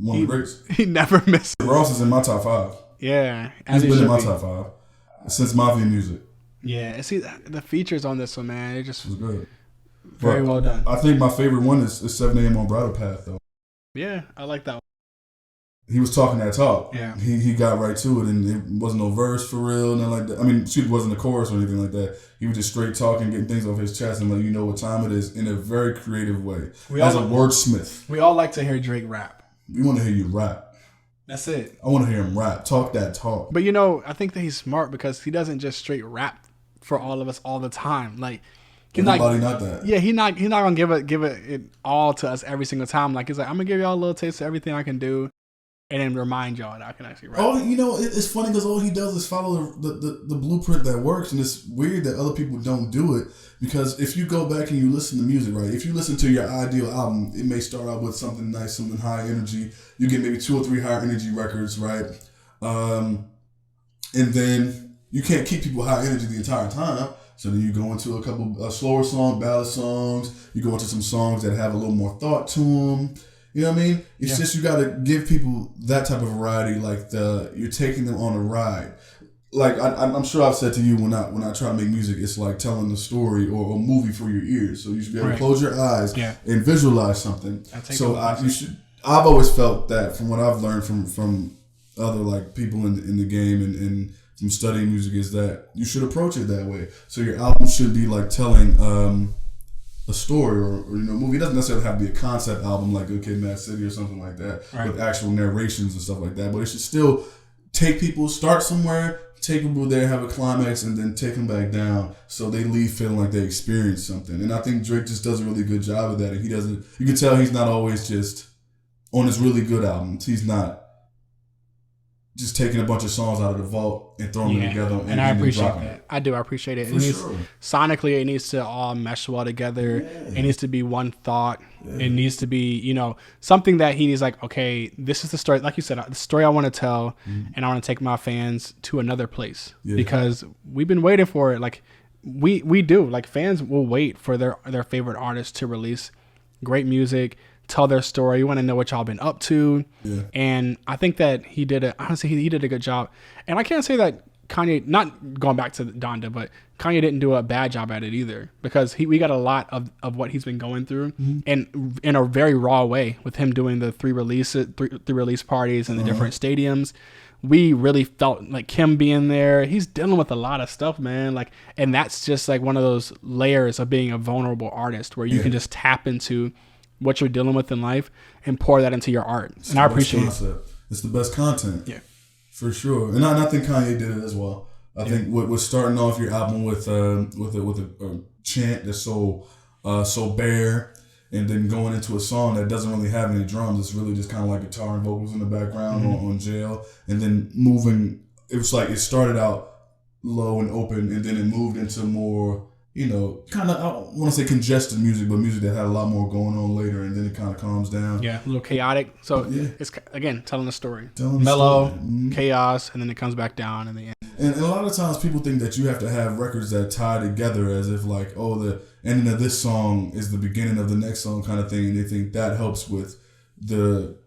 One of the greats. He never misses. Rick Ross is in my top 5. Yeah, he's been in my top 5 since Mafia Music. Yeah, see the features on this one, man. It just was good. Very well done. I think my favorite one is 7 a.m. on Bridal Path, though. Yeah, I like that one. He was talking that talk. Yeah. He got right to it, and it wasn't no verse for real, nothing like that. I mean, it wasn't a chorus or anything like that. He was just straight talking, getting things off his chest, and let you know what time it is in a very creative way. As a wordsmith. We all like to hear Drake rap. We want to hear you rap. That's it. I want to hear him rap. Talk that talk. But I think that he's smart because he doesn't just straight rap for all of us all the time. Like not that. Yeah, he's not gonna give it all to us every single time. Like he's like, I'm gonna give y'all a little taste of everything I can do. And then remind y'all that I can actually rap. Oh, it's funny because all he does is follow the blueprint that works, and it's weird that other people don't do it. Because if you go back and you listen to music, right? If you listen to your ideal album, it may start out with something nice, something high energy. You get maybe 2 or 3 higher energy records, right? And then you can't keep people high energy the entire time. So then you go into a couple slower songs, ballad songs. You go into some songs that have a little more thought to them. You know what I mean? It's just you got to give people that type of variety. Like you're taking them on a ride. Like I'm sure I've said to you when I try to make music, it's like telling a story or a movie for your ears. So you should be able to close your eyes and visualize something. I've always felt that from what I've learned from other like people in the game and from studying music is that you should approach it that way. So your album should be like telling a story or movie. It doesn't necessarily have to be a concept album like Good Kid, Mad City or something like that with actual narrations and stuff like that. But it should still take people, start somewhere, take people there, have a climax, and then take them back down so they leave feeling like they experienced something. And I think Drake just does a really good job of that. And you can tell he's not always just on his really good albums. He's not just taking a bunch of songs out of the vault and throwing them together. And I appreciate that. I do. I appreciate it. Sonically, it needs to all mesh well together. Yeah. It needs to be one thought. Yeah. It needs to be, something that he needs like, okay, this is the story. Like you said, the story I want to tell, and I want to take my fans to another place because we've been waiting for it. Like we do. Like fans will wait for their favorite artists to release great music, tell their story. You want to know what y'all been up to. Yeah. And I think that he did a good job. And I can't say that Kanye, not going back to Donda, but Kanye didn't do a bad job at it either, because we got a lot of what he's been going through, and in a very raw way, with him doing the three release parties in the different stadiums. We really felt like Kim being there. He's dealing with a lot of stuff, man. Like, and that's just like one of those layers of being a vulnerable artist, where you can just tap into what you're dealing with in life and pour that into your art. And I appreciate it. It's the best content. Yeah. For sure. And I think Kanye did it as well. I think with starting off your album with a chant that's so bare, and then going into a song that doesn't really have any drums, it's really just kind of like guitar and vocals in the background on Jail, and then moving. It was like it started out low and open, and then it moved into more, kind of, I don't want to say congested music, but music that had a lot more going on later, and then it kind of calms down. Yeah, a little chaotic. So it's, again, telling a story. Telling mellow, the story. Chaos, and then it comes back down in the end. And a lot of times people think that you have to have records that tie together, as if like, oh, the ending of this song is the beginning of the next song kind of thing, and they think that helps with the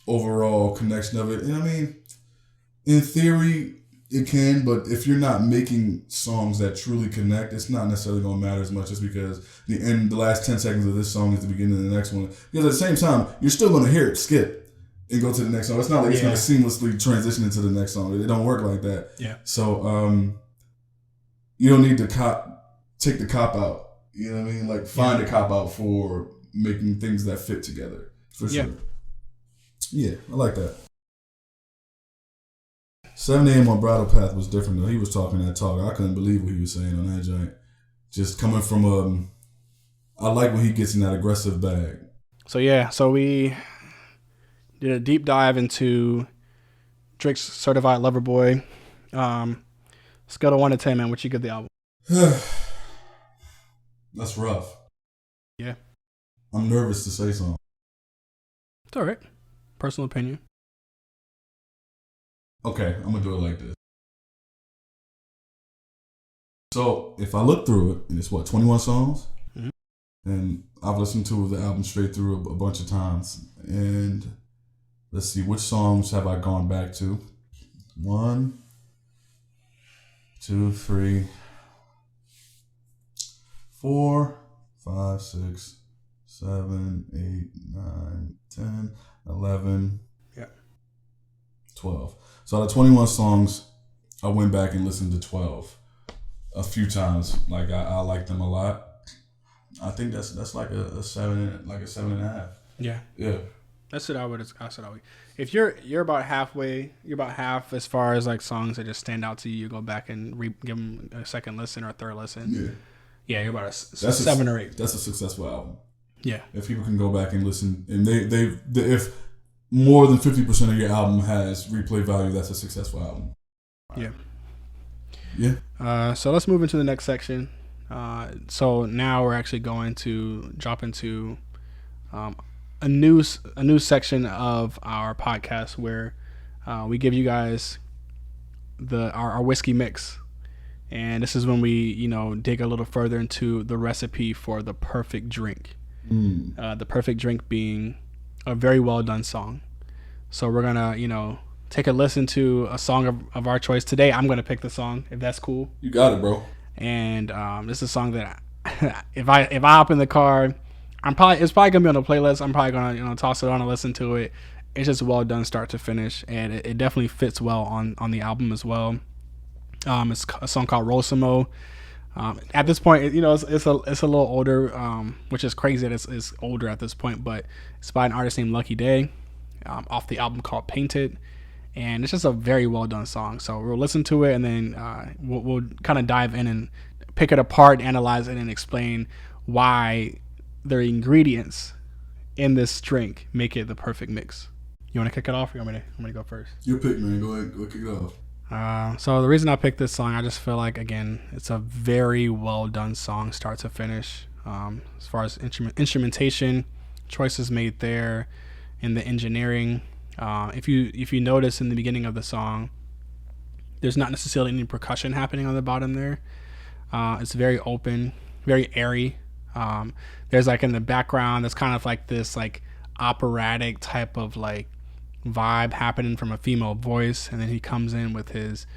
overall connection of it. And I mean, in theory, it can, but if you're not making songs that truly connect, it's not necessarily going to matter as much, just because the last 10 seconds of this song is the beginning of the next one. Because at the same time, you're still going to hear it skip and go to the next song. It's not like it's going to seamlessly transition into the next song. It don't work like that. Yeah. So you don't need to take the cop out. You know what I mean? Like, find a cop out for making things that fit together. For sure. Yeah, I like that. 7 a.m. on Bridal Path was different though. He was talking that talk. I couldn't believe what he was saying on that joint. Just coming from I like when he gets in that aggressive bag. So we did a deep dive into Drake's Certified Lover Boy. Scale of 1 to 10, man. What you give the album? That's rough. Yeah. I'm nervous to say something. It's all right. Personal opinion. Okay, I'm going to do it like this. So, if I look through it, and it's 21 songs? Mm-hmm. And I've listened to the album straight through a bunch of times. And let's see, which songs have I gone back to? 1, 2, 3, 4, 5, 6, 7, 8, 9, 10, 11, 12. So out of 21 songs, I went back and listened to 12 a few times. Like I like them a lot. I think that's like a 7.5. Yeah. Yeah. That's what I would. If you're about halfway, you're about half as far as like songs that just stand out to you. You go back and give them a second listen or a third listen. Yeah. Yeah, you're about 7 or 8. That's a successful album. Yeah. If people can go back and listen, and they if more than 50% of your album has replay value, that's a successful album. Yeah. Yeah. So let's move into the next section. So now we're actually going to drop into a new section of our podcast where we give you guys our whiskey mix. And this is when we, dig a little further into the recipe for the perfect drink. The perfect drink being a very well done song. So we're gonna, take a listen to a song of our choice. Today I'm gonna pick the song, if that's cool. You got it, bro. And this is a song that if I hop in the car, it's probably gonna be on the playlist. I'm probably gonna toss it on and listen to it. It's just well done start to finish, and it definitely fits well on the album as well. It's a song called Rosamo. At this point, it's a little older, which is crazy that it's older at this point, but it's by an artist named Lucky Day, off the album called Painted, and it's just a very well done song. So we'll listen to it, and then we'll kind of dive in and pick it apart, analyze it, and explain why the ingredients in this drink make it the perfect mix. You want to kick it off, or you want me to go first? Your pick, man. Go ahead, kick it off. So the reason I picked this song, I just feel like, again, it's a very well done song, start to finish. As far as instrumentation, choices made there, in the engineering. If you notice in the beginning of the song, there's not necessarily any percussion happening on the bottom there. It's very open, very airy. There's like in the background, there's kind of like this like operatic type of like vibe happening from a female voice, and then he comes in with his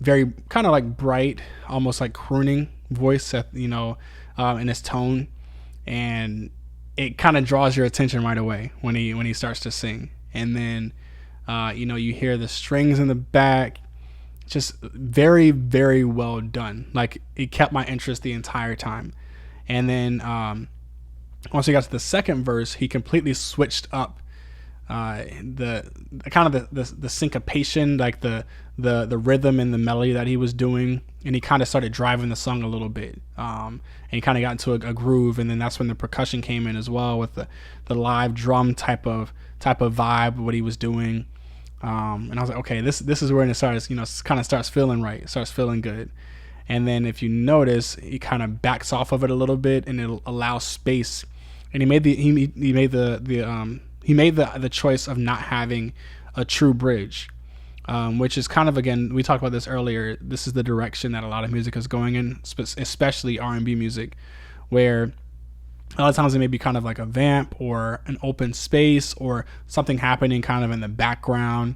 very kind of like bright, almost like crooning voice, in his tone, and it kind of draws your attention right away when he starts to sing, and then you hear the strings in the back, just very very well done. Like it kept my interest the entire time, and then once he got to the second verse, he completely switched up the kind of the syncopation, like the rhythm and the melody that he was doing, and he kind of started driving the song a little bit, and he kind of got into a groove, and then that's when the percussion came in as well with the live drum type of vibe, what he was doing, and I was like, okay, this is where it starts, kind of starts feeling right, it starts feeling good. And then if you notice, he kind of backs off of it a little bit, and it allows space. And he made the choice of not having a true bridge, which is kind of, again, we talked about this earlier. This is the direction that a lot of music is going in, especially R&B music, where a lot of times it may be kind of like a vamp or an open space or something happening kind of in the background.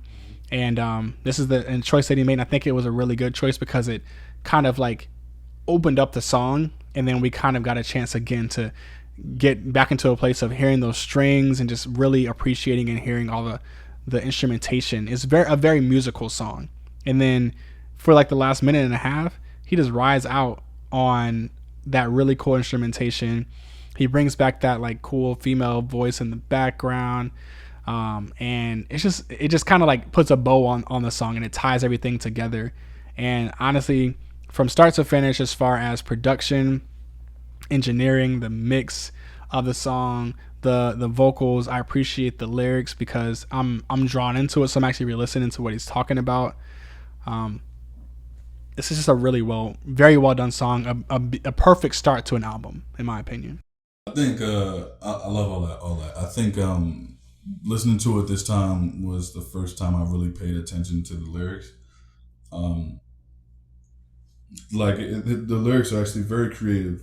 And this is the choice that he made. And I think it was a really good choice because it kind of like opened up the song, and then we kind of got a chance again to get back into a place of hearing those strings and just really appreciating and hearing all the instrumentation. It's a very musical song. And then for like the last minute and a half, he just rides out on that really cool instrumentation. He brings back that like cool female voice in the background, and it just kind of like puts a bow on the song, and it ties everything together. And honestly, from start to finish, as far as production, engineering, the mix of the song, the vocals, I appreciate the lyrics because I'm drawn into it, so I'm actually re-listening to what he's talking about. This is just a very well done song, a perfect start to an album, in my opinion. I think I love all that. I think listening to it this time was the first time I really paid attention to the lyrics. The lyrics are actually very creative.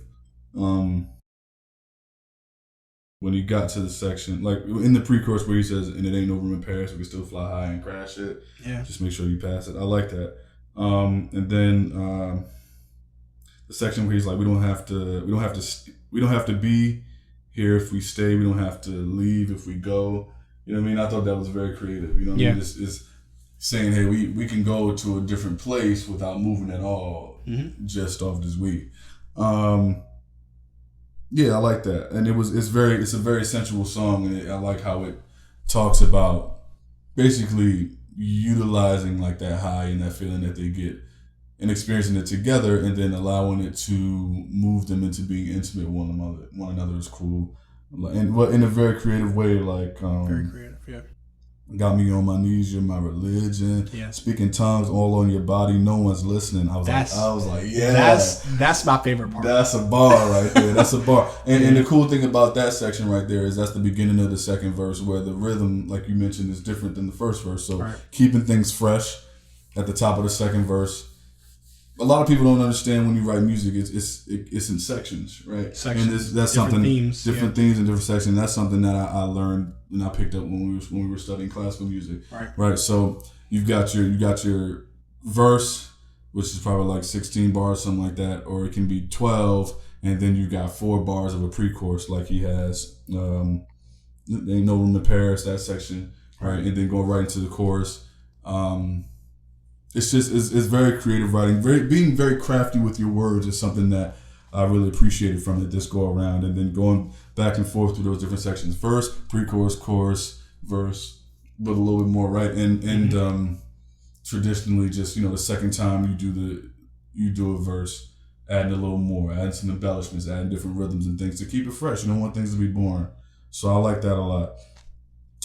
When he got to the section, like in the pre-chorus where he says, "And it ain't no room in Paris, we can still fly high and crash it. Yeah, just make sure you pass it." I like that. And then the section where he's like, "We don't have to be here if we stay. We don't have to leave if we go." You know what I mean? I thought that was very creative. You know what I mean? It's saying, hey, we can go to a different place without moving at all, just off this weed. Yeah, I like that, and it's a very sensual song, and I like how it talks about basically utilizing like that high and that feeling that they get and experiencing it together, and then allowing it to move them into being intimate with one another is cool, and in a very creative way, like very creative, yeah. Got me on my knees, you're my religion. Yeah. Speaking tongues all on your body, no one's listening. I was like, yeah. That's my favorite part. That's a bar right there. That's a bar. And the cool thing about that section right there is that's the beginning of the second verse, where the rhythm, like you mentioned, is different than the first verse. So keeping things fresh at the top of the second verse. A lot of people don't understand when you write music, it's in sections, right? Sections, and that's different something, themes, different themes and different sections. That's something that I learned and I picked up when we were studying classical music, right? So you got your verse, which is probably like 16 bars, something like that, or it can be 12, and then you got 4 bars of a pre-chorus, like he has. Ain't no room in Paris, that section, right? And then go right into the chorus. It's very creative writing. Being very crafty with your words is something that I really appreciated from it this go around. And then going back and forth through those different sections. Verse, pre-chorus, chorus, verse, but a little bit more, right? And traditionally, just the second time you do a verse, adding a little more, adding some embellishments, adding different rhythms and things to keep it fresh. You don't want things to be boring. So I like that a lot.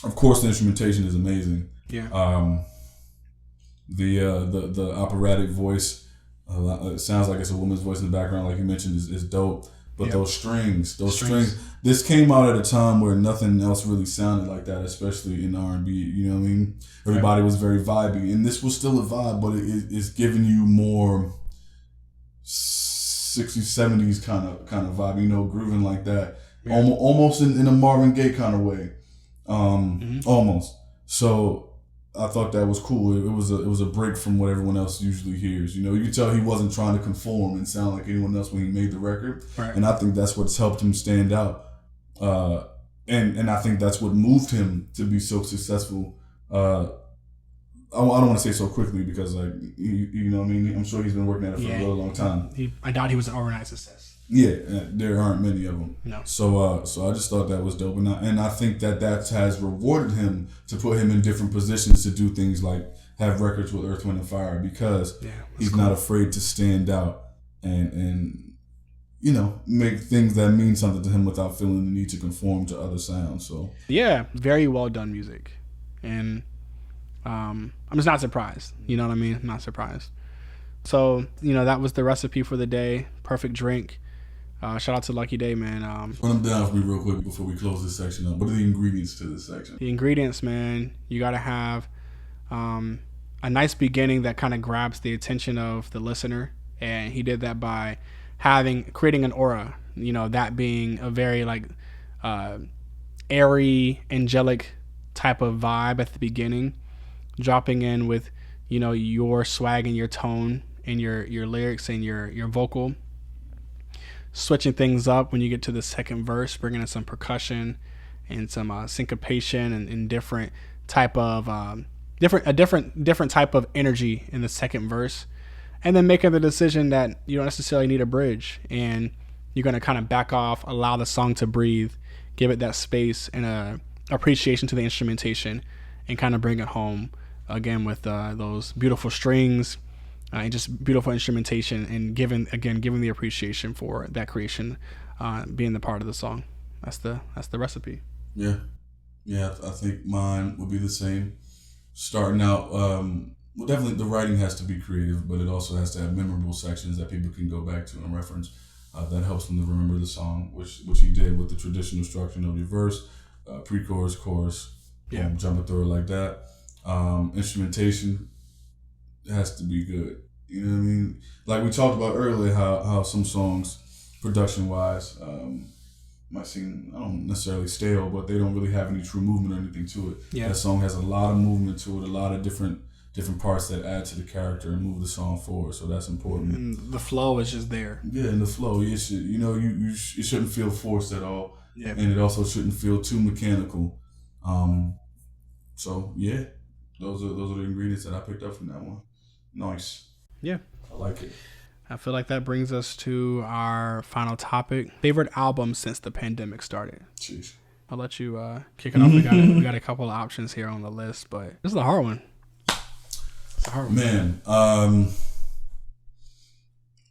Of course, the instrumentation is amazing. Yeah. The operatic voice, it sounds like it's a woman's voice in the background, like you mentioned, is dope. But those strings, this came out at a time where nothing else really sounded like that, especially in R&B. You know what I mean? Everybody was very vibey, and this was still a vibe, but it's giving you more 60s, 70s kind of vibe. Grooving like that almost in a Marvin Gaye kind of way, almost. So I thought that was cool. It was a break from what everyone else usually hears. You know, you could tell he wasn't trying to conform and sound like anyone else when he made the record, and I think that's what's helped him stand out. And I think that's what moved him to be so successful. I don't want to say so quickly because, like, you know what I mean? I'm sure he's been working at it for a really long time. I doubt he was an overnight success. Yeah, there aren't many of them. No. So I just thought that was dope. And I think that has rewarded him to put him in different positions to do things like have records with Earth, Wind, and Fire because he's not afraid to stand out and you know, make things that mean something to him without feeling the need to conform to other sounds. So yeah, very well done music. And I'm just not surprised. You know what I mean? I'm not surprised. So, you know, that was the recipe for the day. Perfect drink. Shout out to Lucky Day, man. Run them down for me real quick before we close this section up. What are the ingredients to this section? The ingredients, man, you got to have a nice beginning that kind of grabs the attention of the listener. And he did that by creating an aura, you know, that being a very like airy, angelic type of vibe at the beginning, dropping in with, you know, your swag and your tone and your lyrics and your vocal, switching things up when you get to the second verse, bringing in some percussion and some syncopation and different type of different type of energy in the second verse. And then making the decision that you don't necessarily need a bridge and you're going to kind of back off, allow the song to breathe, give it that space and appreciation to the instrumentation and kind of bring it home again with those beautiful strings and just beautiful instrumentation and giving the appreciation for that creation being the part of the song. That's the recipe. Yeah. I think mine would be the same. Starting out, well, definitely the writing has to be creative, but it also has to have memorable sections that people can go back to and reference. That helps them to remember the song, which he did with the traditional structure of your verse, pre-chorus, chorus, jumping through it like that. Instrumentation has to be good. You know what I mean? Like we talked about earlier, how some songs, production-wise, might seem, I don't necessarily stale, but they don't really have any true movement or anything to it. Yeah. That song has a lot of movement to it, a lot of different parts that add to the character and move the song forward. So that's important. And the flow is just there. Yeah, and the flow, it shouldn't feel forced at all. Yeah. And it also shouldn't feel too mechanical. So yeah, those are the ingredients that I picked up from that one. Nice. Yeah. I like it. I feel like that brings us to our final topic. Favorite album since the pandemic started. Jeez. I'll let you kick it off. We got a couple of options here on the list, but this is a hard one. It's a hard one. Man,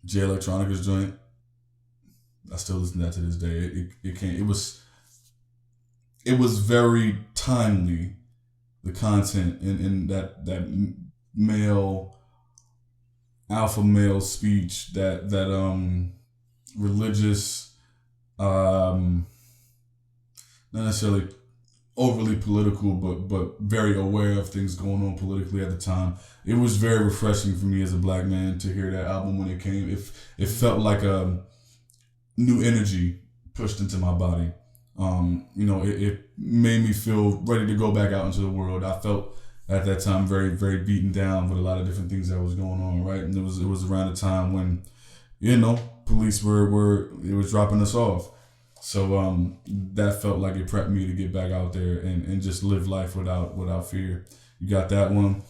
Jay Electronica's joint. I still listen to that to this day. It was very timely. The content in that alpha male speech, that religious, not necessarily overly political, but very aware of things going on politically at the time. It was very refreshing for me as a black man to hear that album when it came. It felt like a new energy pushed into my body. It made me feel ready to go back out into the world. I felt at that time very, very beaten down with a lot of different things that was going on, right? And it was around a time when, police were dropping us off. So that felt like it prepped me to get back out there and just live life without fear. You got that one.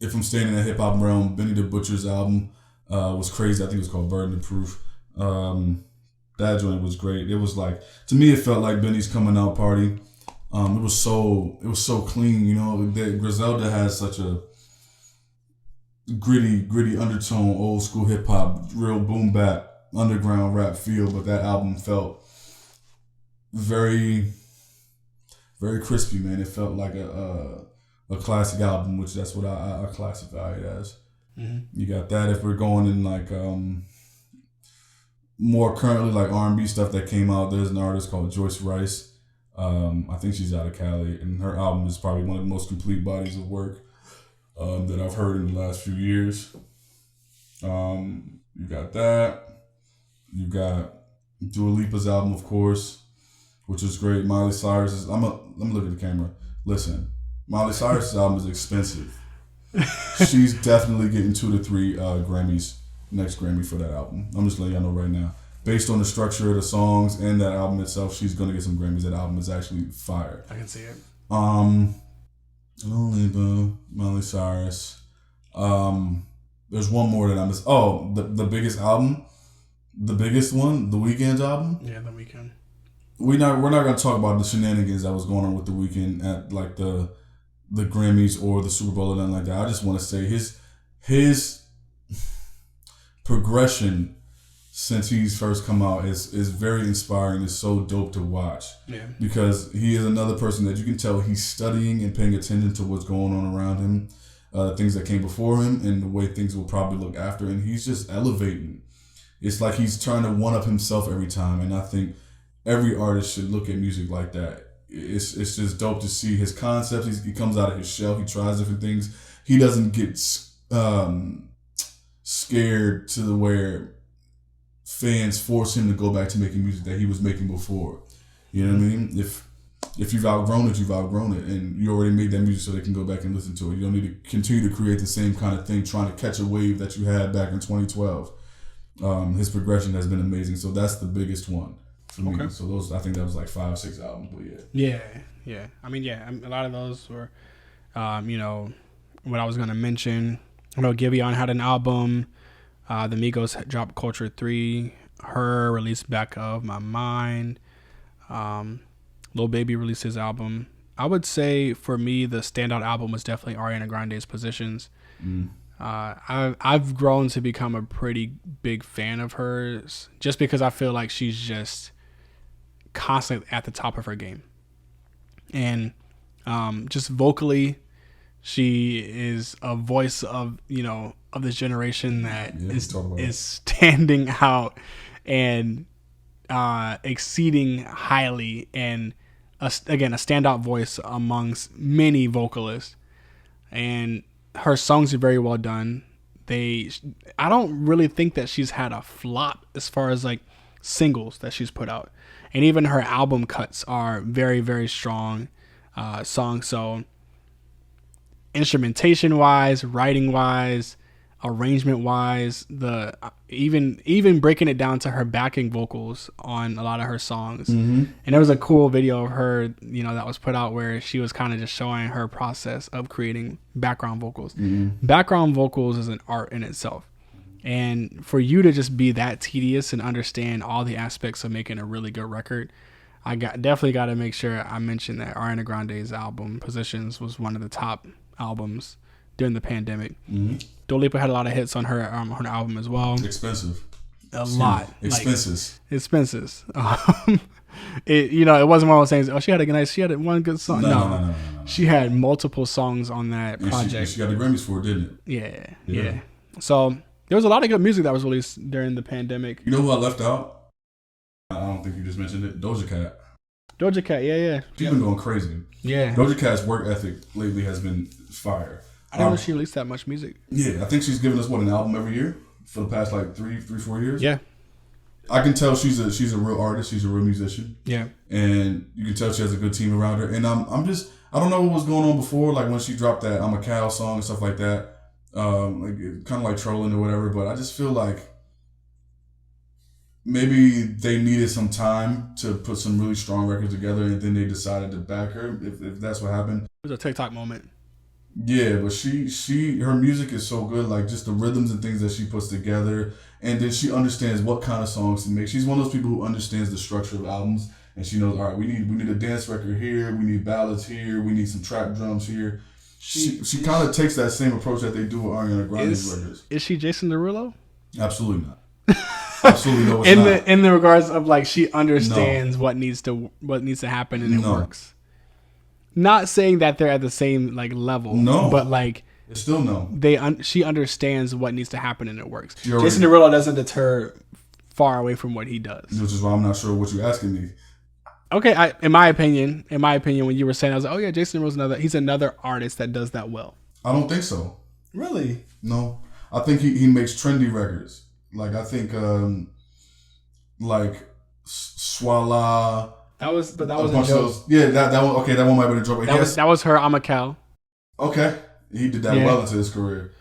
If I'm staying in the hip hop realm, Benny the Butcher's album was crazy. I think it was called Burden of Proof. That joint was great. It was like, to me, it felt like Benny's coming out party. It was so clean, that Griselda has such a gritty undertone, old school hip hop, real boom bap, underground rap feel, but that album felt very, very crispy, man. It felt like a classic album, which that's what I classify it as. Mm-hmm. You got that. If we're going in like more currently like R&B stuff that came out, there's an artist called Joyce Rice. I think she's out of Cali, and her album is probably one of the most complete bodies of work that I've heard in the last few years. You got that. You got Dua Lipa's album, of course, which is great. Miley Cyrus's. Let me look at the camera. Listen, Miley Cyrus's album is expensive. She's definitely getting 2 to 3 Grammys, next Grammy for that album. I'm just letting y'all know right now. Based on the structure of the songs and that album itself, she's gonna get some Grammys. That album is actually fire. I can see it. Lil Baby, Miley Cyrus. There's one more that I missed. Oh, the biggest album, the biggest one, The Weeknd's album. Yeah, The Weeknd. We're not gonna talk about the shenanigans that was going on with The Weeknd at like the Grammys or the Super Bowl or nothing like that. I just want to say his progression since he's first come out is very inspiring. It's so dope to watch. Yeah. Because he is another person that you can tell he's studying and paying attention to what's going on around him, things that came before him, and the way things will probably look after. And he's just elevating. It's like he's trying to one up himself every time. And I think every artist should look at music like that. It's just dope to see his concepts. He comes out of his shell. He tries different things. He doesn't get scared to the where fans force him to go back to making music that he was making before. You know what I mean? If you've outgrown it, you've outgrown it, and you already made that music so they can go back and listen to it. You don't need to continue to create the same kind of thing, trying to catch a wave that you had back in 2012. His progression has been amazing, so that's the biggest one for me. Okay. So those, I think that was like 5 or 6 albums, but yeah. I mean, a lot of those were, what I was gonna mention. I know Giveon had an album. The Migos dropped Culture 3. Her released Back of My Mind. Lil Baby released his album. I would say for me, the standout album was definitely Ariana Grande's Positions. I've grown to become a pretty big fan of hers just because I feel like she's just constantly at the top of her game. And just vocally, she is a voice of, of this generation that is standing out and exceeding highly, and a standout voice amongst many vocalists. And her songs are very well done. I don't really think that she's had a flop as far as like singles that she's put out, and even her album cuts are very, very strong songs. So instrumentation wise, writing wise, arrangement wise, even breaking it down to her backing vocals on a lot of her songs. And there was a cool video of her, that was put out where she was kind of just showing her process of creating background vocals. Background vocals is an art in itself, and for you to just be that tedious and understand all the aspects of making a really good record, I definitely got to make sure I mention that Ariana Grande's album Positions was one of the top albums during the pandemic. Dua Lipa had a lot of hits on her album as well. Expensive. Lot. Expenses. It wasn't one of those things. Oh, she had one good song. No. She had multiple songs on that project. She got the Grammys for it, didn't it? Yeah. So there was a lot of good music that was released during the pandemic. You know who I left out? I don't think you just mentioned it. Doja Cat. Yeah. She's been going crazy. Yeah. Doja Cat's work ethic lately has been fire. I didn't know she released that much music. Yeah, I think she's given us an album every year for the past like 4 years. Yeah. I can tell she's a real artist. She's a real musician. Yeah. And you can tell she has a good team around her. And I don't know what was going on before, like when she dropped that I'm a Cow song and stuff like that. Kind of like trolling or whatever, but I just feel like maybe they needed some time to put some really strong records together, and then they decided to back her, if that's what happened. It was a TikTok moment. Yeah, but her music is so good, like just the rhythms and things that she puts together, and then she understands what kind of songs to make. She's one of those people who understands the structure of albums, and she knows, all right, we need a dance record here, we need ballads here, we need some trap drums here. She kind of takes that same approach that they do with Ariana Grande's records. Is she Jason Derulo? Absolutely not. Absolutely no, it's not. In the regards of like she understands what needs to happen and it works. Not saying that they're at the same like level, no, but like it's still no. She understands what needs to happen and it works. Jason Derulo doesn't deter far away from what he does, which is why I'm not sure what you're asking me. Okay, in my opinion, when you were saying, I was like, oh yeah, Jason Derulo's he's another artist that does that well. I don't think so. Really? No, I think he makes trendy records. Like I think like Swalla. That was a bunch joke. of those. Yeah, that one. Okay, that one might be a joke. That was her. I'm a cow. Okay, he did that well into his career.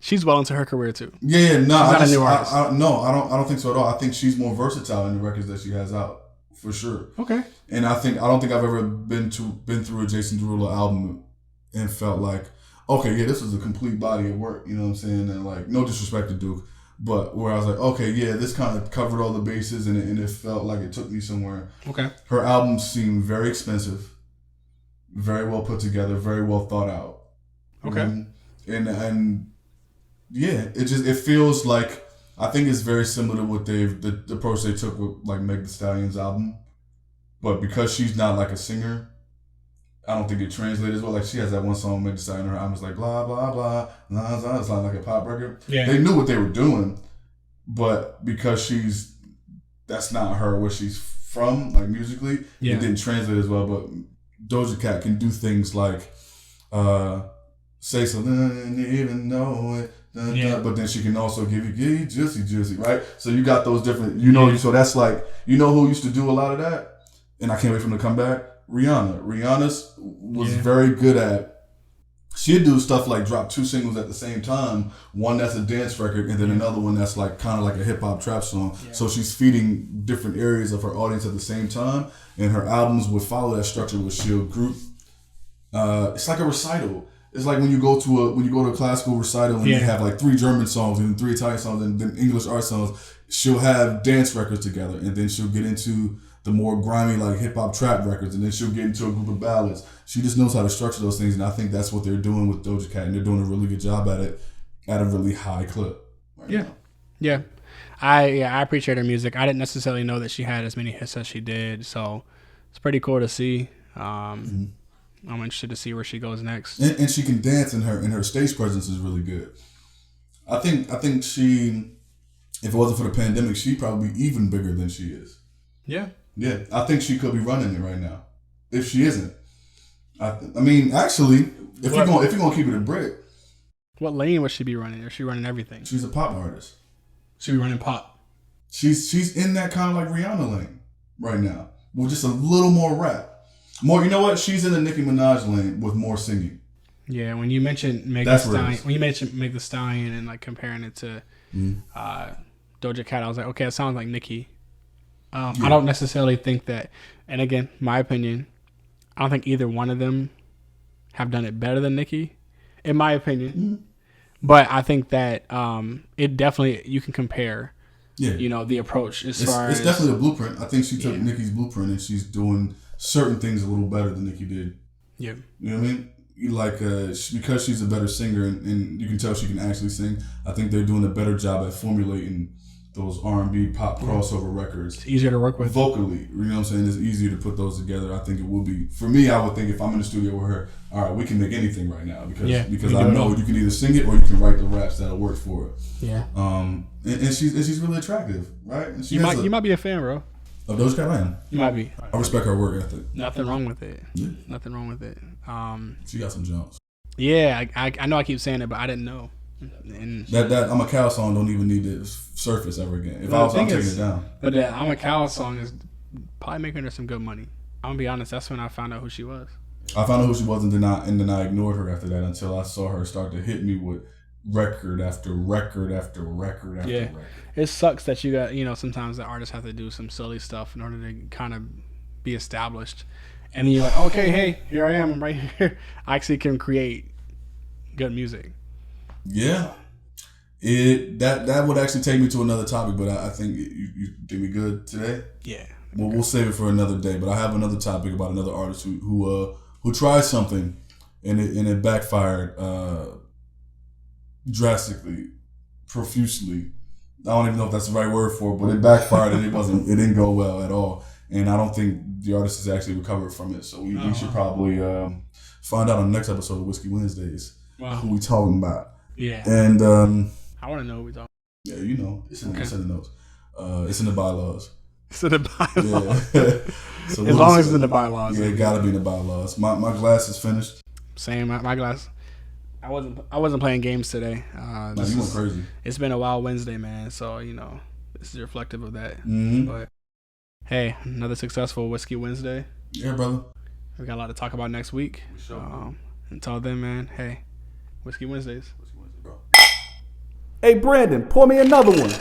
She's well into her career too. Yeah, no, she's not a new artist. I don't think so at all. I think she's more versatile in the records that she has out for sure. Okay, and I don't think I've ever been through a Jason Derulo album and felt like, okay, yeah, this is a complete body of work. You know what I'm saying? And like, no disrespect to Duke, but where I was like, okay, yeah, this kind of covered all the bases and it felt like it took me somewhere. Okay, her albums seem very expensive, very well put together, very well thought out. Okay, and yeah, it feels like, I think it's very similar to what the approach they took with like Meg Thee Stallion's album, but because she's not like a singer, I don't think it translates as well. Like she has that one song Meg Thee Stallion, her album is like blah blah blah blah blah. It's not like a pop record. Yeah, they knew what they were doing, but because that's not her where she's from, like musically, it didn't translate as well. But Doja Cat can do things like say something and you even know it. But then she can also give you juicy, right? So you got those different, so that's like, who used to do a lot of that? And I can't wait for him to come back? Rihanna. Rihanna's was very good at, she'd do stuff like drop 2 singles at the same time, one that's a dance record and then another one that's like kind of like a hip hop trap song. Yeah. So she's feeding different areas of her audience at the same time, and her albums would follow that structure where she'll group. It's like a recital. It's like when you go to a classical recital and you have like 3 German songs and 3 Italian songs and then English art songs. She'll have dance records together, and then she'll get into the more grimy like hip hop trap records, and then she'll get into a group of ballads. She just knows how to structure those things, and I think that's what they're doing with Doja Cat, and they're doing a really good job at it at a really high clip. Now. I appreciate her music. I didn't necessarily know that she had as many hits as she did, so it's pretty cool to see. I'm interested to see where she goes next. And she can dance, and her stage presence is really good. I think she, if it wasn't for the pandemic, she'd probably be even bigger than she is. Yeah. Yeah, I think she could be running it right now. If she isn't, I mean, actually, if you're gonna keep it a brick, what lane would she be running? Or is she running everything? She's a pop artist. She be running pop. She's in that kind of like Rihanna lane right now, with just a little more rap. More, you know what? She's in the Nicki Minaj lane with more singing. Yeah, when you mentioned Meg Thee Stallion and like comparing it to Doja Cat, I was like, okay, it sounds like Nicki. I don't necessarily think that, and again, my opinion, I don't think either one of them have done it better than Nicki, in my opinion. Mm-hmm. But I think that it definitely, you can compare, the approach as far as... It's definitely a blueprint. I think she took Nicki's blueprint and she's doing certain things a little better than Nicki did. Yeah. You know what I mean? Like, because she's a better singer and you can tell she can actually sing, I think they're doing a better job at formulating those R&B pop crossover records. It's easier to work with. Vocally, you know what I'm saying? It's easier to put those together. I think it will be. For me, I would think if I'm in the studio with her, all right, we can make anything right now because I know you can either sing it or you can write the raps that'll work for it. Yeah. And she's really attractive, right? And you might be a fan, bro. Of Doja Cat, I am. You might be. I respect her work ethic. Nothing wrong with it. Yeah. Nothing wrong with it. She got some jumps. Yeah, I know I keep saying it, but I didn't know. And that I'm a Cow song don't even need to surface ever again. If I was, I'm taking it down. But that I'm a Cow song is probably making her some good money. I'm gonna be honest. That's when I found out who she was. I found out who she was, and then I ignored her after that until I saw her start to hit me with record after record after record after record. It sucks that you got sometimes the artists have to do some silly stuff in order to kind of be established, and then you're like, okay, hey, here I am, I'm right here. I actually can create good music. Yeah, that would actually take me to another topic, but I think you did me good today. Yeah. Well, we'll save it for another day. But I have another topic about another artist who tried something and it backfired drastically, profusely. I don't even know if that's the right word for it, but it backfired and it didn't go well at all. And I don't think the artist has actually recovered from it. So we should probably find out on the next episode of Whiskey Wednesdays who we talking about. Yeah. And I want to know who we talking. Yeah, you know, it's in the notes. It's in the bylaws. It's in the bylaws. Yeah. So as long as it's in the bylaws. Yeah, it gotta be in the bylaws. My glass is finished. Same. My glass. I wasn't playing games today. You went crazy. It's been a wild Wednesday, man. So this is reflective of that. Mm-hmm. But Hey, another successful Whiskey Wednesday. Yeah, brother. We got a lot to talk about next week. Until then, man, hey, Whiskey Wednesdays. Bro. Hey, Brandon, pour me another one.